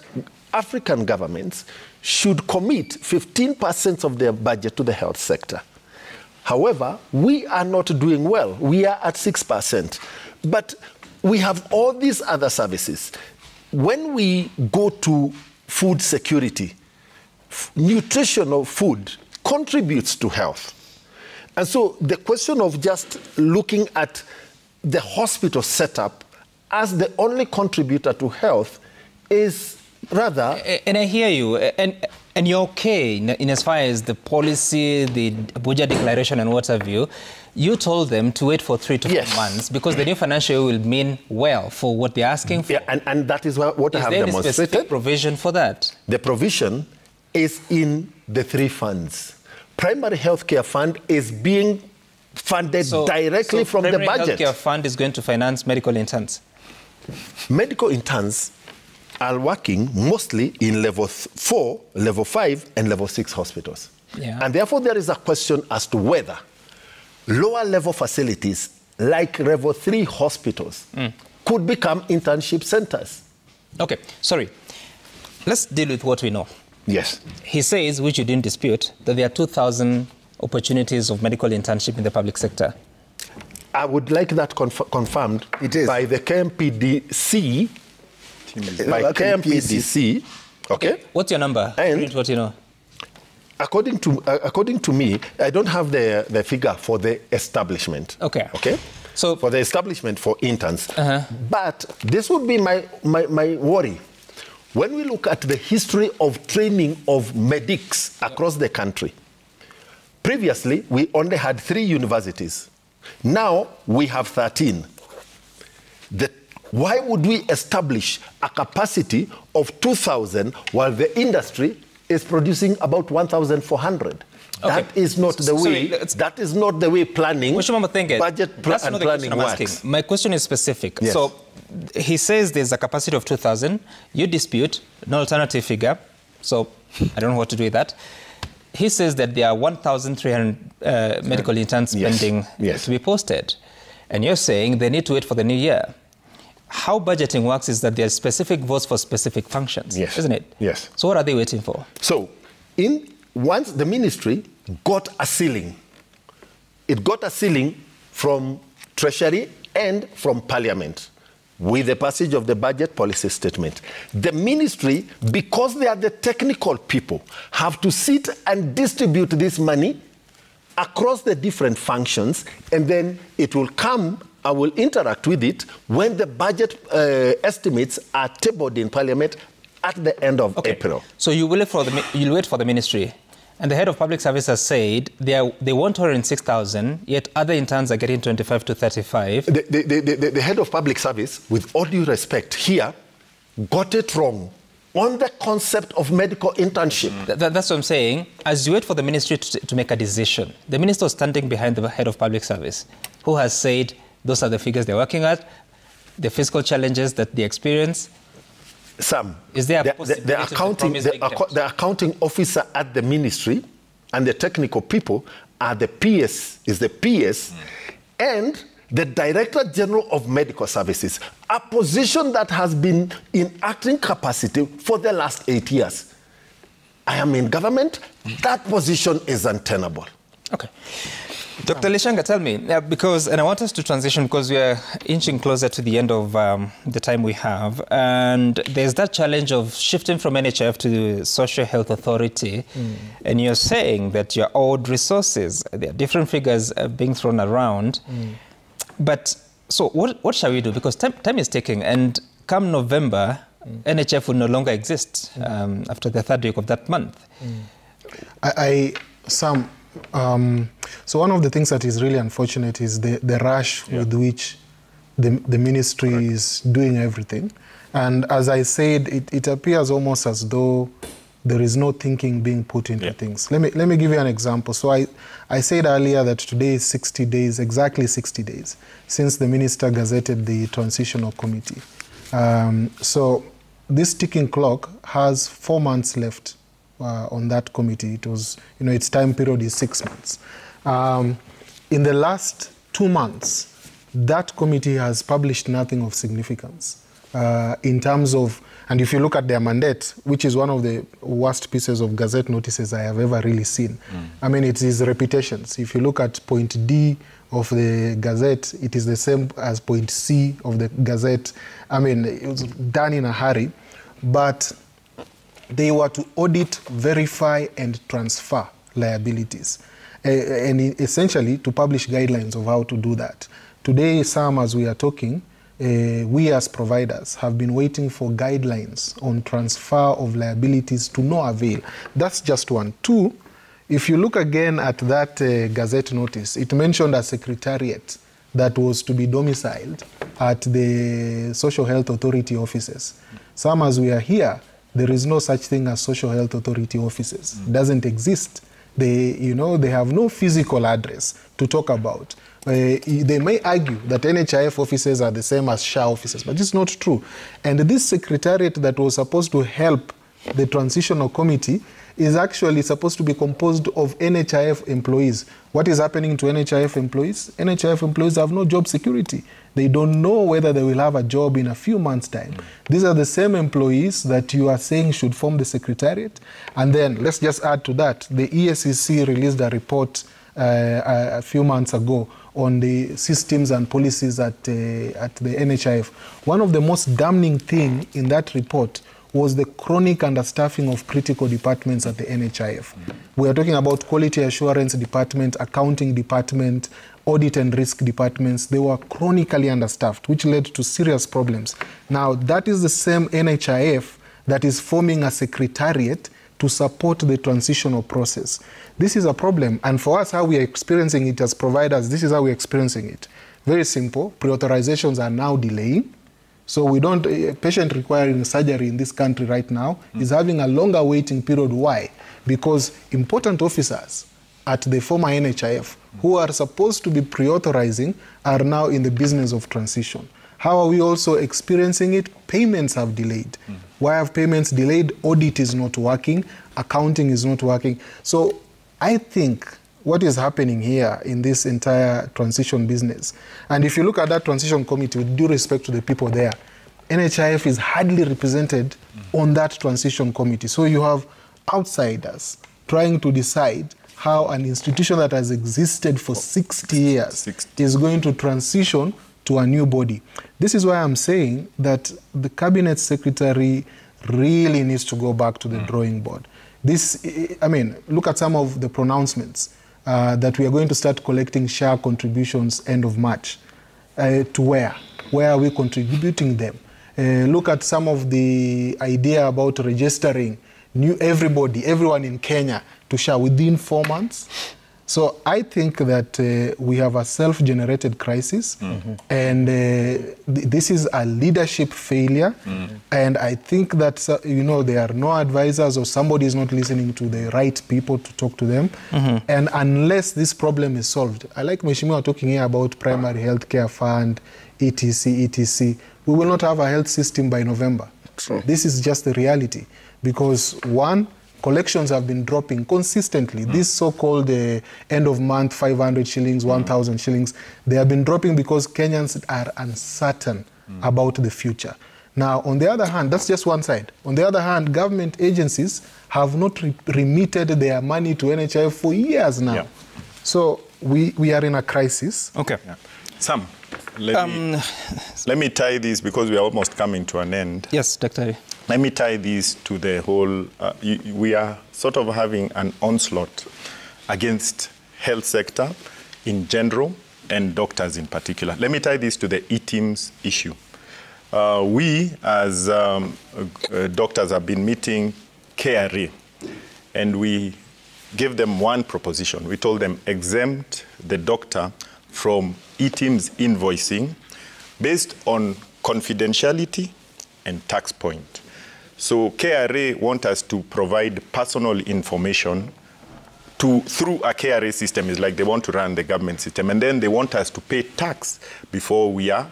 African governments should commit 15% of their budget to the health sector. However, we are not doing well. We are at 6%. But we have all these other services. When we go to food security, nutritional food contributes to health. And so the question of just looking at the hospital setup as the only contributor to health is rather... And I hear you. And you're okay in as far as the policy, the Abuja Declaration and what have you. You told them to wait for 3 to 4 months because the new financial year will mean well for what they're asking for. Yeah, and that is what I have demonstrated. Is there any specific provision for that? The provision is in the 3 funds. Primary healthcare fund is being funded directly from the budget. Primary healthcare fund is going to finance medical interns? Medical interns are working mostly in level 4, level 5, and level 6 hospitals. Yeah. And therefore, there is a question as to whether lower level facilities like level 3 hospitals could become internship centers. Okay, sorry. Let's deal with what we know. Yes. He says, which you didn't dispute, that there are 2,000 opportunities of medical internship in the public sector. I would like that confirmed by the KMPDC. By KMPDC. Okay. What's your number? And what you know. According to me, I don't have the figure for the establishment. Okay. Okay. So for the establishment for interns. But this would be my worry. When we look at the history of training of medics across the country, previously we only had 3 universities. Now we have 13. Why would we establish a capacity of 2,000 while the industry is producing about 1,400? Okay. That is not the way. That is not the way planning, budget and planning works. My question is specific. Yes. So he says there's a capacity of 2,000. You dispute no alternative figure. So I don't know what to do with that. He says that there are 1,300 medical interns pending to be posted, and you're saying they need to wait for the new year. How budgeting works is that there are specific votes for specific functions, isn't it? Yes. So what are they waiting for? So once the ministry got a ceiling, it got a ceiling from Treasury and from Parliament with the passage of the budget policy statement. The ministry, because they are the technical people, have to sit and distribute this money across the different functions, and then it will come, I will interact with it when the budget estimates are tabled in Parliament at the end of April. So you'll wait for the ministry. And the head of public service has said they want 106,000, yet other interns are getting 25 to 35. The head of public service, with all due respect here, got it wrong on the concept of medical internship. That's what I'm saying. As you wait for the ministry to make a decision, the minister is standing behind the head of public service, who has said those are the figures they're working at, the fiscal challenges that they experience. Sam, is there the accounting officer at the ministry and the technical people are the PS, and the Director General of Medical Services, a position that has been in acting capacity for the last 8 years. I am in government, that position is untenable. Okay. Dr. Lishanga, tell me, and I want us to transition because we are inching closer to the end of the time we have, and there's that challenge of shifting from NHIF to the Social Health Authority, and you're saying that you're owed resources. There are different figures being thrown around, but so what shall we do? Because time is ticking, and come November, NHIF will no longer exist after the 3rd week of that month. So one of the things that is really unfortunate is the rush with which the ministry is doing everything. And as I said, it appears almost as though there is no thinking being put into things. Let me give you an example. So I said earlier that today is 60 days, exactly 60 days, since the minister gazetted the transitional committee. So this ticking clock has 4 months left on that committee. It was, its time period is 6 months. In the last 2 months, that committee has published nothing of significance in terms of, and if you look at their mandate, which is one of the worst pieces of Gazette notices I have ever really seen. I mean, it is repetitions. If you look at point D of the Gazette, it is the same as point C of the Gazette. I mean, it was done in a hurry, but they were to audit, verify, and transfer liabilities, and essentially to publish guidelines of how to do that. Today, Sam, as we are talking, we as providers have been waiting for guidelines on transfer of liabilities to no avail. That's just one. 2, if you look again at that Gazette notice, it mentioned a secretariat that was to be domiciled at the Social Health Authority offices. Sam, as we are here, there is no such thing as Social Health Authority offices. It doesn't exist. They have no physical address to talk about. They may argue that NHIF offices are the same as SHA offices, but it's not true. And this secretariat that was supposed to help the transitional committee is actually supposed to be composed of NHIF employees. What is happening to NHIF employees? NHIF employees have no job security. They don't know whether they will have a job in a few months' time. These are the same employees that you are saying should form the secretariat. And then, let's just add to that, the EACC released a report a few months ago on the systems and policies at the NHIF. One of the most damning things in that report was the chronic understaffing of critical departments at the NHIF. We are talking about quality assurance department, accounting department, audit and risk departments. They were chronically understaffed, which led to serious problems. Now, that is the same NHIF that is forming a secretariat to support the transitional process. This is a problem, and for us, how we are experiencing it as providers, this is how we're experiencing it. Very simple, pre-authorizations are now delaying. So we don't, a patient requiring surgery in this country right now is having a longer waiting period. Why? Because important officers at the former NHIF who are supposed to be pre-authorizing are now in the business of transition. How are we also experiencing it? Payments have delayed. Why have payments delayed? Audit is not working, accounting is not working. So I think what is happening here in this entire transition business, and if you look at that transition committee, with due respect to the people there, NHIF is hardly represented on that transition committee. So you have outsiders trying to decide how an institution that has existed for 60 years is going to transition to a new body. This is why I'm saying that the cabinet secretary really needs to go back to the drawing board. This, I mean, look at some of the pronouncements that we are going to start collecting share contributions end of March. To where? Where are we contributing them? Look at some of the idea about registering everyone in Kenya to share within 4 months. So I think that we have a self-generated crisis, and this is a leadership failure. And I think that there are no advisors, or somebody is not listening to the right people to talk to them. And unless this problem is solved, I like Mheshimiwa talking here about primary health care fund, etc. We will not have a health system by November. True. This is just the reality, because one, collections have been dropping consistently. This so-called end of month 500 shillings, 1,000 shillings, they have been dropping because Kenyans are uncertain about the future. Now, on the other hand, that's just one side. On the other hand, government agencies have not remitted their money to NHIF for years now. Yeah. So we are in a crisis. Okay. Yeah. Sam, let me tie this, because we are almost coming to an end. Yes, Dr. Let me tie this to the whole, we are sort of having an onslaught against health sector in general and doctors in particular. Let me tie this to the e-Teams issue. We, as doctors, have been meeting KRA, and we gave them one proposition. We told them exempt the doctor from e-Teams invoicing based on confidentiality and tax point. So KRA want us to provide personal information through a KRA system. It's like they want to run the government system, and then they want us to pay tax before we are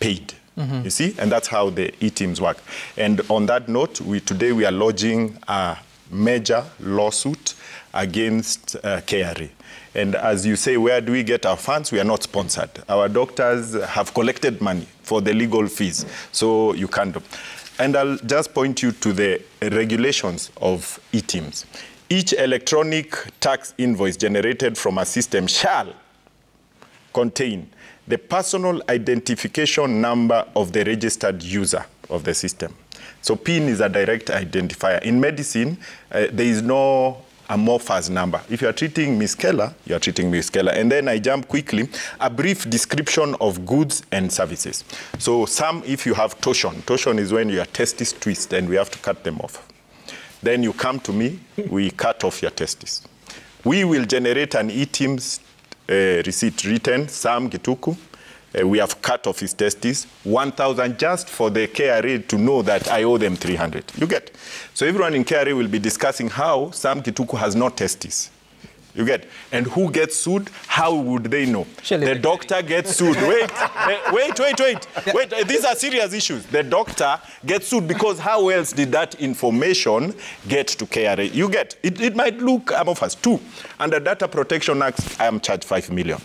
paid. You see? And that's how the e-Teams work. And on that note, today we are lodging a major lawsuit against KRA. And as you say, where do we get our funds? We are not sponsored. Our doctors have collected money for the legal fees, so you can't do. And I'll just point you to the regulations of e-Teams. Each electronic tax invoice generated from a system shall contain the personal identification number of the registered user of the system. So PIN is a direct identifier. In medicine, there is no amorphous number. If you are treating Miss Keller, you are treating Miss Keller. And then I jump quickly, a brief description of goods and services. So if you have torsion is when your testes twist and we have to cut them off. Then you come to me, we cut off your testes. We will generate an e-Teams receipt written, Sam Gituku. We have cut off his testes, 1,000 just for the KRA to know that I owe them 300. You get? So everyone in KRA will be discussing how Sam Gituku has no testes. You get? And who gets sued? How would they know? Surely the doctor gets sued. Wait. These are serious issues. The doctor gets sued because how else did that information get to KRA? You get? It might look amorphous. 2, under Data Protection Act, I am charged 5 million.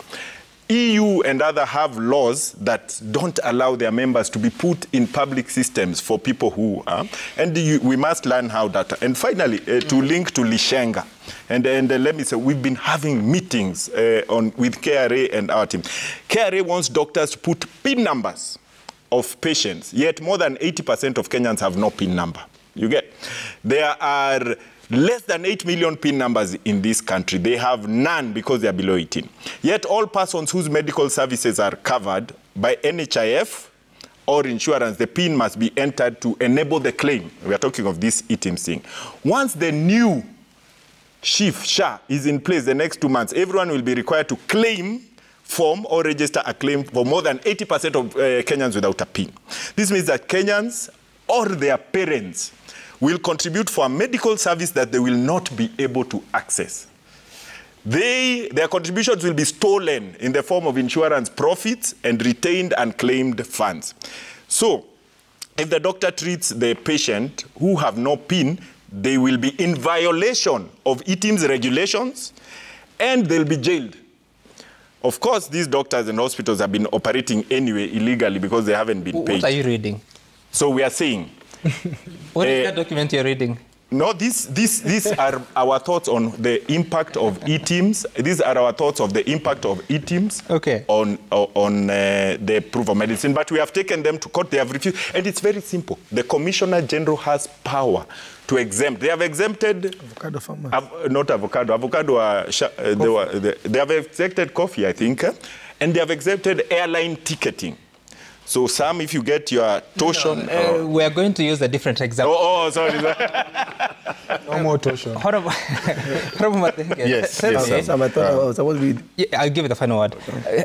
EU and other have laws that don't allow their members to be put in public systems for people who are. And we must learn how data. And finally, to link to Lishenga. And let me say, we've been having meetings with KRA and our team. KRA wants doctors to put PIN numbers of patients, yet more than 80% of Kenyans have no PIN number. You get? There are less than 8 million PIN numbers in this country. They have none because they are below 18. Yet all persons whose medical services are covered by NHIF or insurance, the PIN must be entered to enable the claim. We are talking of this ETIMS thing. Once the new SHA is in place the next 2 months, everyone will be required to claim form or register a claim for more than 80% of Kenyans without a PIN. This means that Kenyans or their parents will contribute for a medical service that they will not be able to access. Their contributions will be stolen in the form of insurance profits and retained and claimed funds. So, if the doctor treats the patient who have no PIN, they will be in violation of ETIMS regulations and they'll be jailed. Of course, these doctors and hospitals have been operating anyway illegally because they haven't been paid. What are you reading? So we are saying, what is that document you're reading? No, these are our thoughts on the impact of ETIMS. These are our thoughts of the impact of ETIMS on the proof of medicine. But we have taken them to court. They have refused. And it's very simple. The Commissioner General has power to exempt. They have exempted... Avocado farmers. Not avocado. Avocado, they have exempted coffee, I think. And they have exempted airline ticketing. So, Sam, if you get your torsion... we are going to use a different example. Sorry. No more torsion. Yes. Sam, I thought I was supposed to be... I'll give you the final word.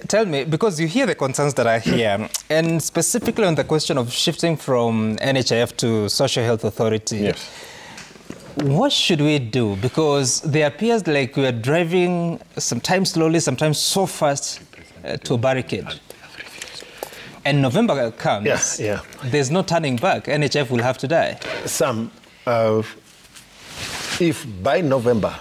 Tell me, because you hear the concerns that are here, and specifically on the question of shifting from NHIF to Social Health Authority. Yes. What should we do? Because there appears like we are driving sometimes slowly, sometimes so fast to a barricade. And November comes, there's no turning back. NHIF will have to die. Sam, if by November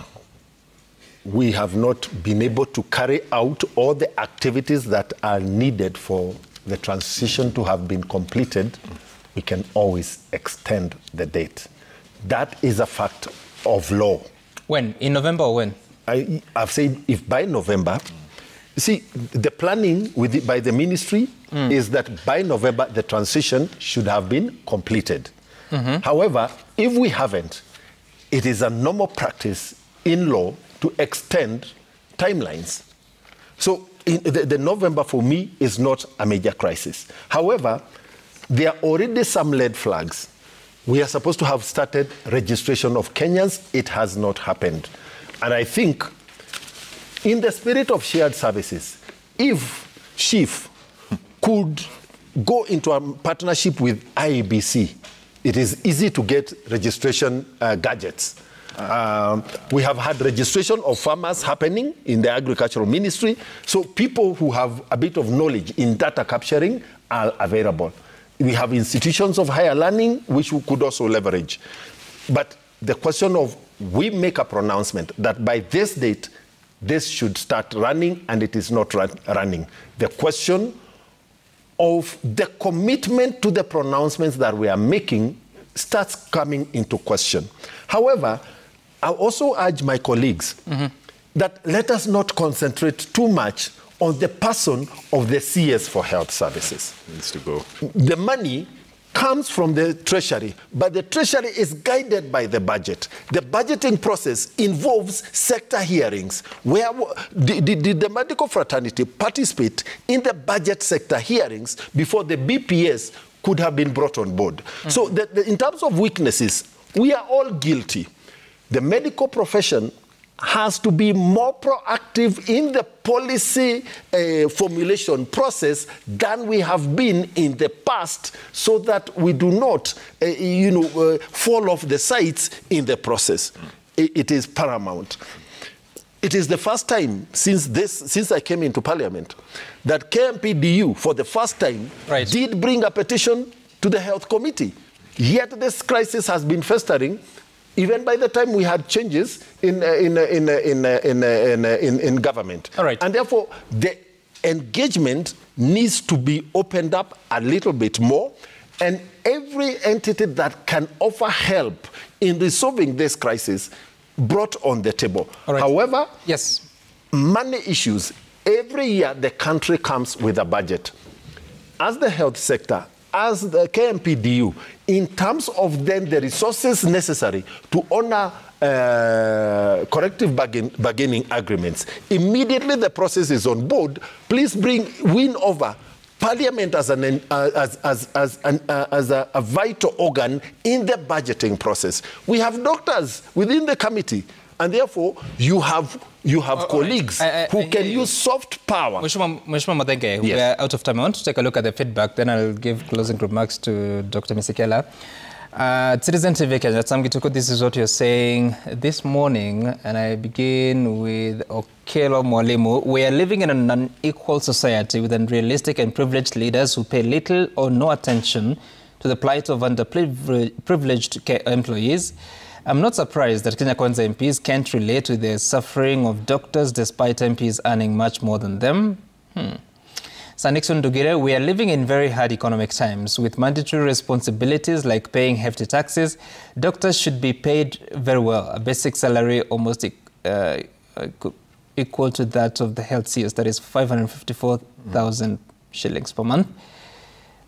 we have not been able to carry out all the activities that are needed for the transition to have been completed, we can always extend the date. That is a fact of law. When? In November or when? I've said if by November. See, the planning by the ministry is that by November, the transition should have been completed. However, if we haven't, it is a normal practice in law to extend timelines. So the November, for me, is not a major crisis. However, there are already some red flags. We are supposed to have started registration of Kenyans. It has not happened. And I think, in the spirit of shared services, if SHIF could go into a partnership with IEBC, it is easy to get registration gadgets. We have had registration of farmers happening in the agricultural ministry, so people who have a bit of knowledge in data capturing are available. We have institutions of higher learning, which we could also leverage. But the question of, we make a pronouncement that by this date, this should start running, and it is not running. The question of the commitment to the pronouncements that we are making starts coming into question. However, I also urge my colleagues that let us not concentrate too much on the person of the CS for Health Services. Needs to go. The money comes from the Treasury, but the Treasury is guided by the budget. The budgeting process involves sector hearings. Where did the medical fraternity participate in the budget sector hearings before the BPS could have been brought on board? So in terms of weaknesses, we are all guilty. The medical profession has to be more proactive in the policy formulation process than we have been in the past, so that we do not, fall off the sides in the process. It is paramount. it is the first time since I came into parliament that KMPDU, for the first time, did bring a petition to the health committee. Yet this crisis has been festering, even by the time we had changes in government. All right. And therefore, the engagement needs to be opened up a little bit more, and every entity that can offer help in resolving this crisis brought on the table. All right. However, yes, money issues, every year the country comes with a budget. As the health sector, as the KMPDU, in terms of then the resources necessary to honor collective bargaining agreements, immediately the process is on board. Please win over Parliament as a vital organ in the budgeting process. We have doctors within the committee, and therefore you have colleagues who can use soft power. Mheshimiwa Muthenge, we are out of time. I want to take a look at the feedback, then I'll give closing remarks to Dr. Misikela. Citizen TV Kenya, Samgituko, this is what you're saying this morning, and I begin with Okelo Mwalimu. We are living in an unequal society with unrealistic and privileged leaders who pay little or no attention to the plight of underprivileged employees. I'm not surprised that Kenya Kwanza MPs can't relate to the suffering of doctors despite MPs earning much more than them. Sir Nixon Dugire, we are living in very hard economic times with mandatory responsibilities like paying hefty taxes. Doctors should be paid very well, a basic salary almost equal to that of the health CS, that is 554,000 shillings per month.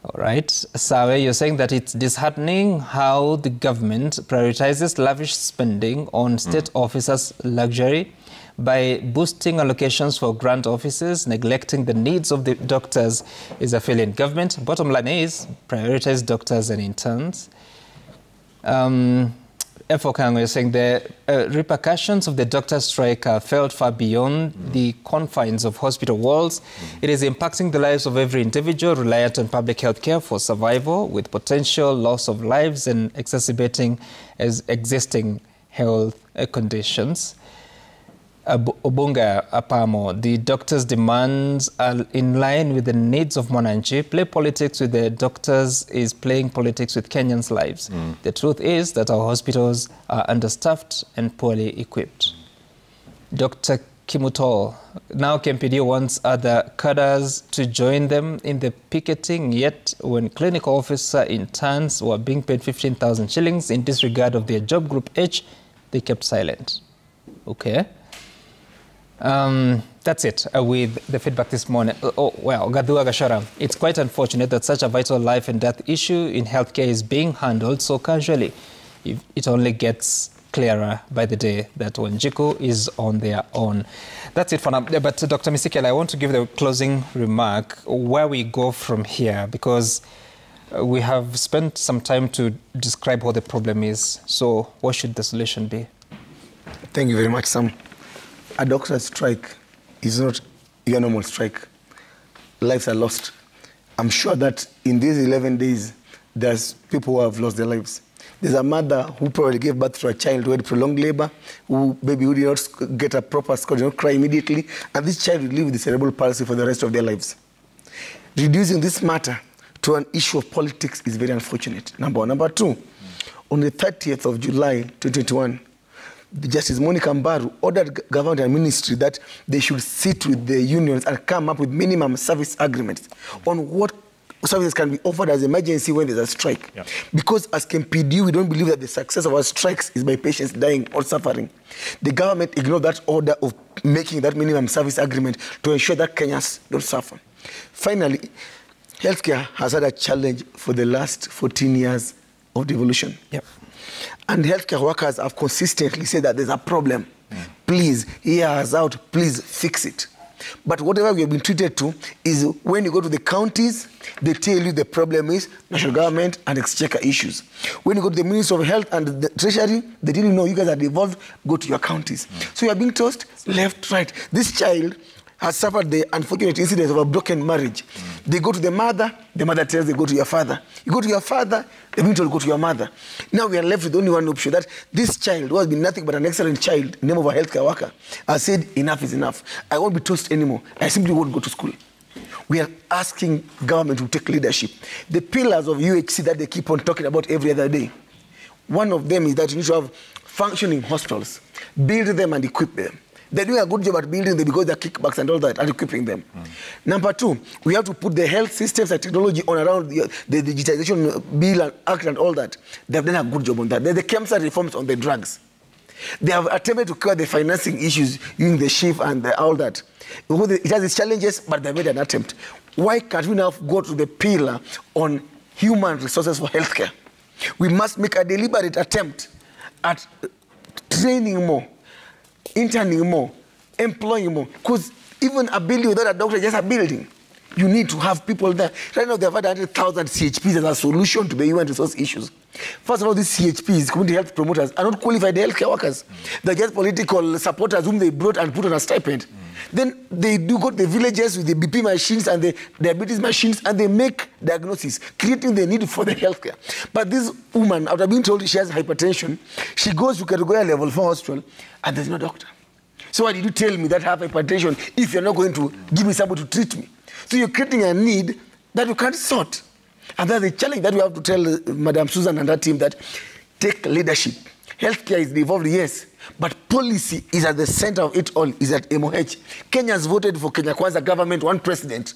All right. Sawe, you're saying that it's disheartening how the government prioritizes lavish spending on state officers' luxury by boosting allocations for grant offices, neglecting the needs of the doctors is a failing government. Bottom line is prioritize doctors and interns. F.O.Kango is saying the repercussions of the doctor strike are felt far beyond the confines of hospital walls. It is impacting the lives of every individual reliant on public health care for survival, with potential loss of lives and exacerbating existing health conditions. Obunga Apamo, the doctors' demands are in line with the needs of Mwananchi. Play politics with the doctors is playing politics with Kenyans' lives. The truth is that our hospitals are understaffed and poorly equipped. Dr. Kimutol, now KMPD wants other cadres to join them in the picketing, yet when clinical officer interns were being paid 15,000 shillings in disregard of their job group H, they kept silent. Okay. That's it with the feedback this morning. Well, Gadua Gashara, it's quite unfortunate that such a vital life and death issue in healthcare is being handled so casually. It only gets clearer by the day that Wanjiku is on their own. That's it for now. But Dr. Misikela, I want to give the closing remark where we go from here, because we have spent some time to describe what the problem is. So what should the solution be? Thank you very much, Sam. A doctor's strike is not your normal strike. Lives are lost. I'm sure that in these 11 days, there's people who have lost their lives. There's a mother who probably gave birth to a child who had prolonged labor, who did not get a proper score, did not cry immediately, and this child will live with the cerebral palsy for the rest of their lives. Reducing this matter to an issue of politics is very unfortunate, number one. Number two, on the 30th of July, 2021, Justice Monica Mbaru ordered government and ministry that they should sit with the unions and come up with minimum service agreements on what services can be offered as emergency when there's a strike. Yeah. Because as KMPD, we don't believe that the success of our strikes is by patients dying or suffering. The government ignored that order of making that minimum service agreement to ensure that Kenyans don't suffer. Finally, healthcare has had a challenge for the last 14 years of devolution. Yep. And healthcare workers have consistently said that there's a problem. Please, hear us out, please fix it. But whatever we have been treated to is when you go to the counties, they tell you the problem is national government and exchequer issues. When you go to the Ministry of Health and the Treasury, they didn't know you guys are devolved, go to your counties. So you are being tossed left, right. This child has suffered the unfortunate incident of a broken marriage. They go to the mother tells they go to your father. You go to your father, the being told go to your mother. Now we are left with only one option, that this child, who has been nothing but an excellent child, in the name of a healthcare worker, has said enough is enough. I won't be tossed anymore. I simply won't go to school. We are asking government to take leadership. The pillars of UHC that they keep on talking about every other day, one of them is that you need to have functioning hospitals, build them and equip them. They're doing a good job at building them because they're kickbacks and all that, and equipping them. Number two, we have to put the health systems and technology on around the digitization bill and act and all that. They've done a good job on that. There's the KEMSA reforms on the drugs. They have attempted to cure the financing issues using the SHIF and all that. It has its challenges, but they made an attempt. Why can't we now go to the pillar on human resources for healthcare? We must make a deliberate attempt at training more, interning more, employing more. Because even a building without a doctor is just a building. You need to have people there. Right now, they have had 100,000 CHPs as a solution to the human resource issues. First of all, these CHPs, community health promoters, are not qualified healthcare workers. They're just political supporters whom they brought and put on a stipend. Then they do go to the villages with the BP machines and the diabetes machines, and they make diagnosis, creating the need for the healthcare. But this woman, after being told she has hypertension, she goes to Kategoria level 4 hospital, and there's no doctor. So why did you tell me that I have hypertension if you're not going to give me somebody to treat me? So you're creating a need that you can't sort. And that's the challenge that we have to tell Madam Susan and her team, that take leadership. Healthcare is involved, yes, but policy is at the center of it all, is at MOH. Kenyans voted for Kenya Kwanza government, one president,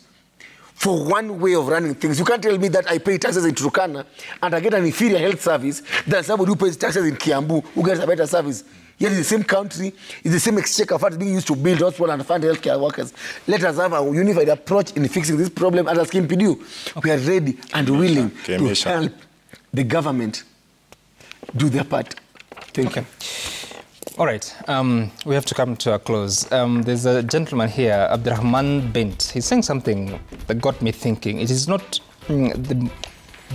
for one way of running things. You can't tell me that I pay taxes in Turkana and I get an inferior health service than somebody who pays taxes in Kiambu who gets a better service. Yet it's the same country, it's the same exchequer funds being used to build hospitals and fund healthcare workers. Let us have a unified approach in fixing this problem. And as KMPDU, we are ready and willing to help the government do their part. Thank you. All right, we have to come to a close. There's a gentleman here, Abdurrahman Bint. He's saying something that got me thinking. It is not the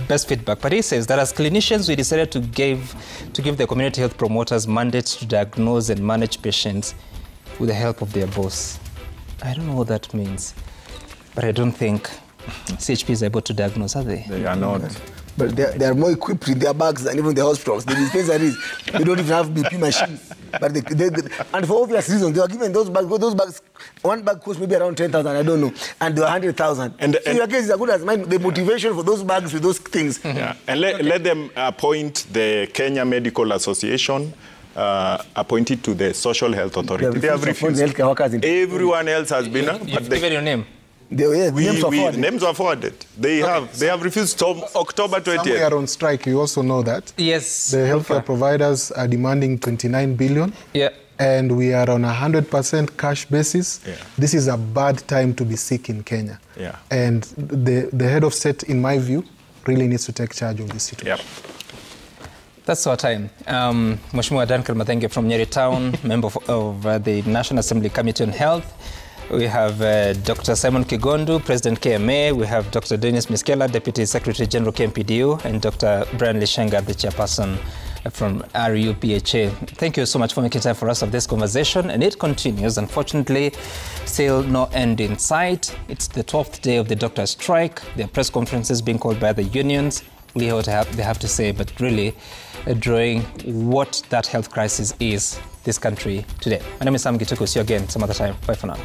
best feedback, but he says that as clinicians, we decided to give the community health promoters mandates to diagnose and manage patients with the help of their boss. I don't know what that means, but I don't think CHP is able to diagnose, are they? They are not. But they are more equipped with their bags than even the hospitals. The dispensaries, they don't even have BP machines. But and for obvious reasons, they are given those bags. Those bags, one bag costs maybe around 10,000, I don't know, and they are 100,000. So your case is as good as mine. The motivation for those bags with those things. Yeah. And let them appoint the Kenya Medical Association, appointed to the Social Health Authority. They have refused. Everyone else has been. You've given your name. Names are forwarded. They have refused from October 20th. We are on strike. You also know that. Yes. The healthcare providers are demanding 29 billion. Yeah. And we are on a 100% cash basis. Yeah. This is a bad time to be sick in Kenya. Yeah. And the head of state, in my view, really needs to take charge of this situation. Yep. That's our time. Mheshimiwa Duncan Mathenge from Nyeri Town, member of the National Assembly Committee on Health. We have Dr. Simon Kigondu, President KMA. We have Dr. Dennis Miskela, Deputy Secretary General KMPDU, and Dr. Brian Lishenga, the chairperson from RUPHA. Thank you so much for making time for us of this conversation. And it continues. Unfortunately, still no end in sight. It's the 12th day of the doctor's strike. There are press conferences being called by the unions. We hear what they have to say, but really drawing what that health crisis is this country today. My name is Sam Gituku. See you again some other time. Bye for now.